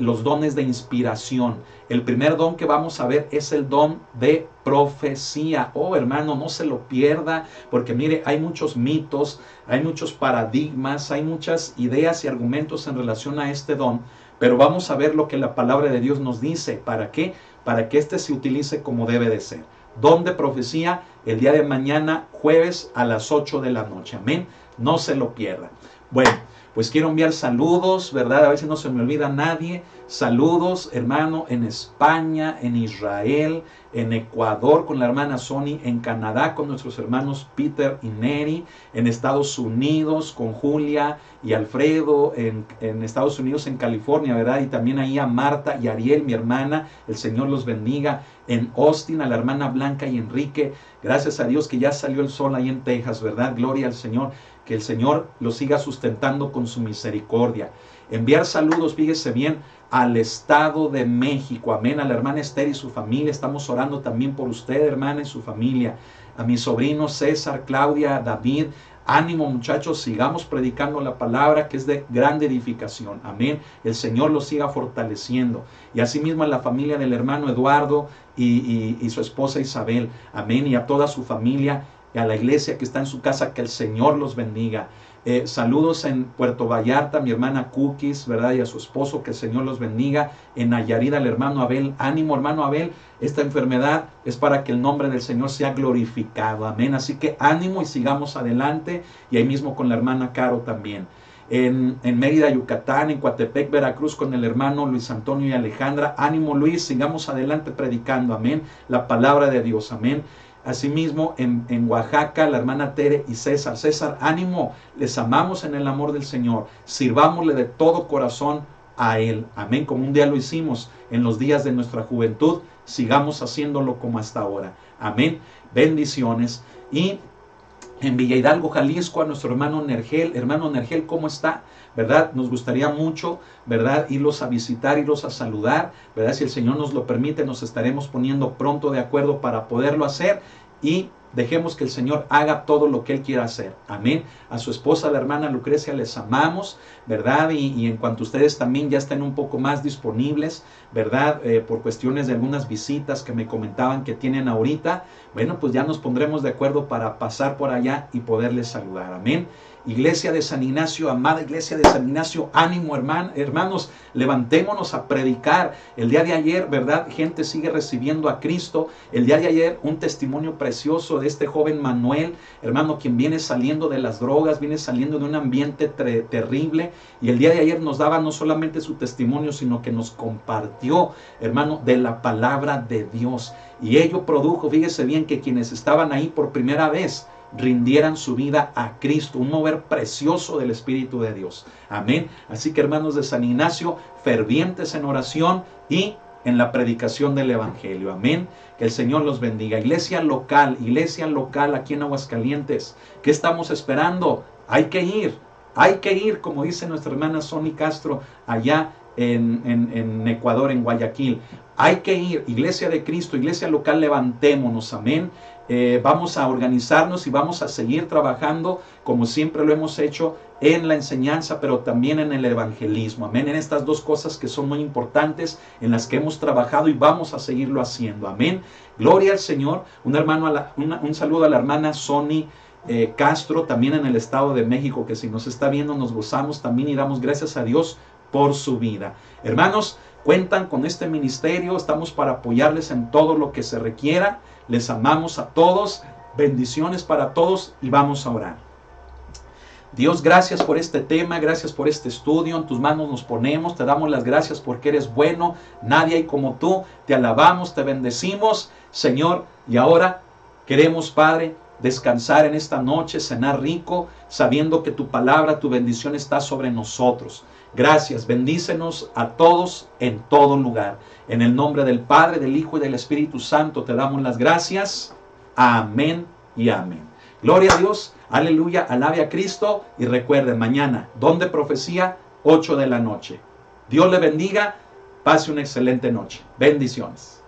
los dones de inspiración. El primer don que vamos a ver es el don de profecía. Oh, hermano, no se lo pierda, porque mire, hay muchos mitos, hay muchos paradigmas, hay muchas ideas y argumentos en relación a este don, pero vamos a ver lo que la palabra de Dios nos dice. ¿Para qué? Para que éste se utilice como debe de ser. Don de profecía, el día de mañana, jueves a las 8 de la noche. Amén. No se lo pierda. Bueno, pues quiero enviar saludos, ¿verdad? A ver si no se me olvida nadie. Saludos, hermano, en España, en Israel, en Ecuador con la hermana Sony, en Canadá con nuestros hermanos Peter y Neri, en Estados Unidos con Julia y Alfredo, en Estados Unidos, en California, ¿verdad? Y también ahí a Marta y Ariel, mi hermana, el Señor los bendiga. En Austin, a la hermana Blanca y Enrique, gracias a Dios que ya salió el sol ahí en Texas, ¿verdad? Gloria al Señor. Que el Señor los siga sustentando con su misericordia. Enviar saludos, fíjese bien, al Estado de México. Amén. A la hermana Esther y su familia. Estamos orando también por usted, hermana, y su familia. A mi sobrino César, Claudia, David. Ánimo, muchachos, sigamos predicando la palabra, que es de grande edificación. Amén. El Señor los siga fortaleciendo. Y asimismo a la familia del hermano Eduardo y su esposa Isabel. Amén. Y a toda su familia. Y a la iglesia que está en su casa, que el Señor los bendiga. Saludos en Puerto Vallarta, mi hermana Cookies, ¿verdad? Y a su esposo, que el Señor los bendiga. En Nayarit, al hermano Abel. Ánimo, hermano Abel, esta enfermedad es para que el nombre del Señor sea glorificado. Amén. Así que ánimo y sigamos adelante. Y ahí mismo con la hermana Caro también. En Mérida, Yucatán, en Coatepec, Veracruz, con el hermano Luis Antonio y Alejandra. Ánimo, Luis, sigamos adelante predicando. Amén. La palabra de Dios. Amén. Asimismo, en Oaxaca, la hermana Tere y César. César, ánimo, les amamos en el amor del Señor. Sirvámosle de todo corazón a Él. Amén. Como un día lo hicimos en los días de nuestra juventud, sigamos haciéndolo como hasta ahora. Amén. Bendiciones. Y en Villa Hidalgo, Jalisco, a nuestro hermano Nergel. Hermano Nergel, ¿cómo está? ¿Verdad? Nos gustaría mucho, ¿verdad? Irlos a visitar, irlos a saludar, ¿verdad? Si el Señor nos lo permite, nos estaremos poniendo pronto de acuerdo para poderlo hacer. Y dejemos que el Señor haga todo lo que Él quiera hacer. Amén. A su esposa, la hermana Lucrecia, les amamos, ¿verdad? Y en cuanto ustedes también ya estén un poco más disponibles, ¿verdad? Por cuestiones de algunas visitas que me comentaban que tienen ahorita, bueno, pues ya nos pondremos de acuerdo para pasar por allá y poderles saludar. Amén. Iglesia de San Ignacio, amada Iglesia de San Ignacio, ánimo, hermanos, levantémonos a predicar. El día de ayer, ¿verdad? Gente sigue recibiendo a Cristo. El día de ayer, un testimonio precioso de este joven Manuel, hermano, quien viene saliendo de las drogas, viene saliendo de un ambiente terrible. Y el día de ayer nos daba no solamente su testimonio, sino que nos compartió, hermano, de la palabra de Dios. Y ello produjo, fíjese bien, que quienes estaban ahí por primera vez rindieran su vida a Cristo, un mover precioso del Espíritu de Dios. Amén. Así que, hermanos de San Ignacio, fervientes en oración y en la predicación del Evangelio. Amén. Que el Señor los bendiga. Iglesia local aquí en Aguascalientes. ¿Qué estamos esperando? Hay que ir, como dice nuestra hermana Sony Castro allá en Ecuador, en Guayaquil. Hay que ir, Iglesia de Cristo, iglesia local, levantémonos, amén. Vamos a organizarnos y vamos a seguir trabajando como siempre lo hemos hecho en la enseñanza, pero también en el evangelismo, amén. En estas dos cosas que son muy importantes, en las que hemos trabajado y vamos a seguirlo haciendo, amén. Gloria al Señor. Un saludo a la hermana Sony Castro, también en el Estado de México, que si nos está viendo nos gozamos también y damos gracias a Dios por su vida. Hermanos, cuentan con este ministerio, estamos para apoyarles en todo lo que se requiera. Les amamos a todos, bendiciones para todos y vamos a orar. Dios, gracias por este tema, gracias por este estudio, en tus manos nos ponemos, te damos las gracias porque eres bueno, nadie hay como tú, te alabamos, te bendecimos, Señor, y ahora queremos, Padre, descansar en esta noche, cenar rico, sabiendo que tu palabra, tu bendición está sobre nosotros. Gracias, bendícenos a todos en todo lugar. En el nombre del Padre, del Hijo y del Espíritu Santo te damos las gracias. Amén y amén. Gloria a Dios, aleluya, alabe a Cristo y recuerden, mañana, don de profecía, 8 de la noche. Dios le bendiga, pase una excelente noche. Bendiciones.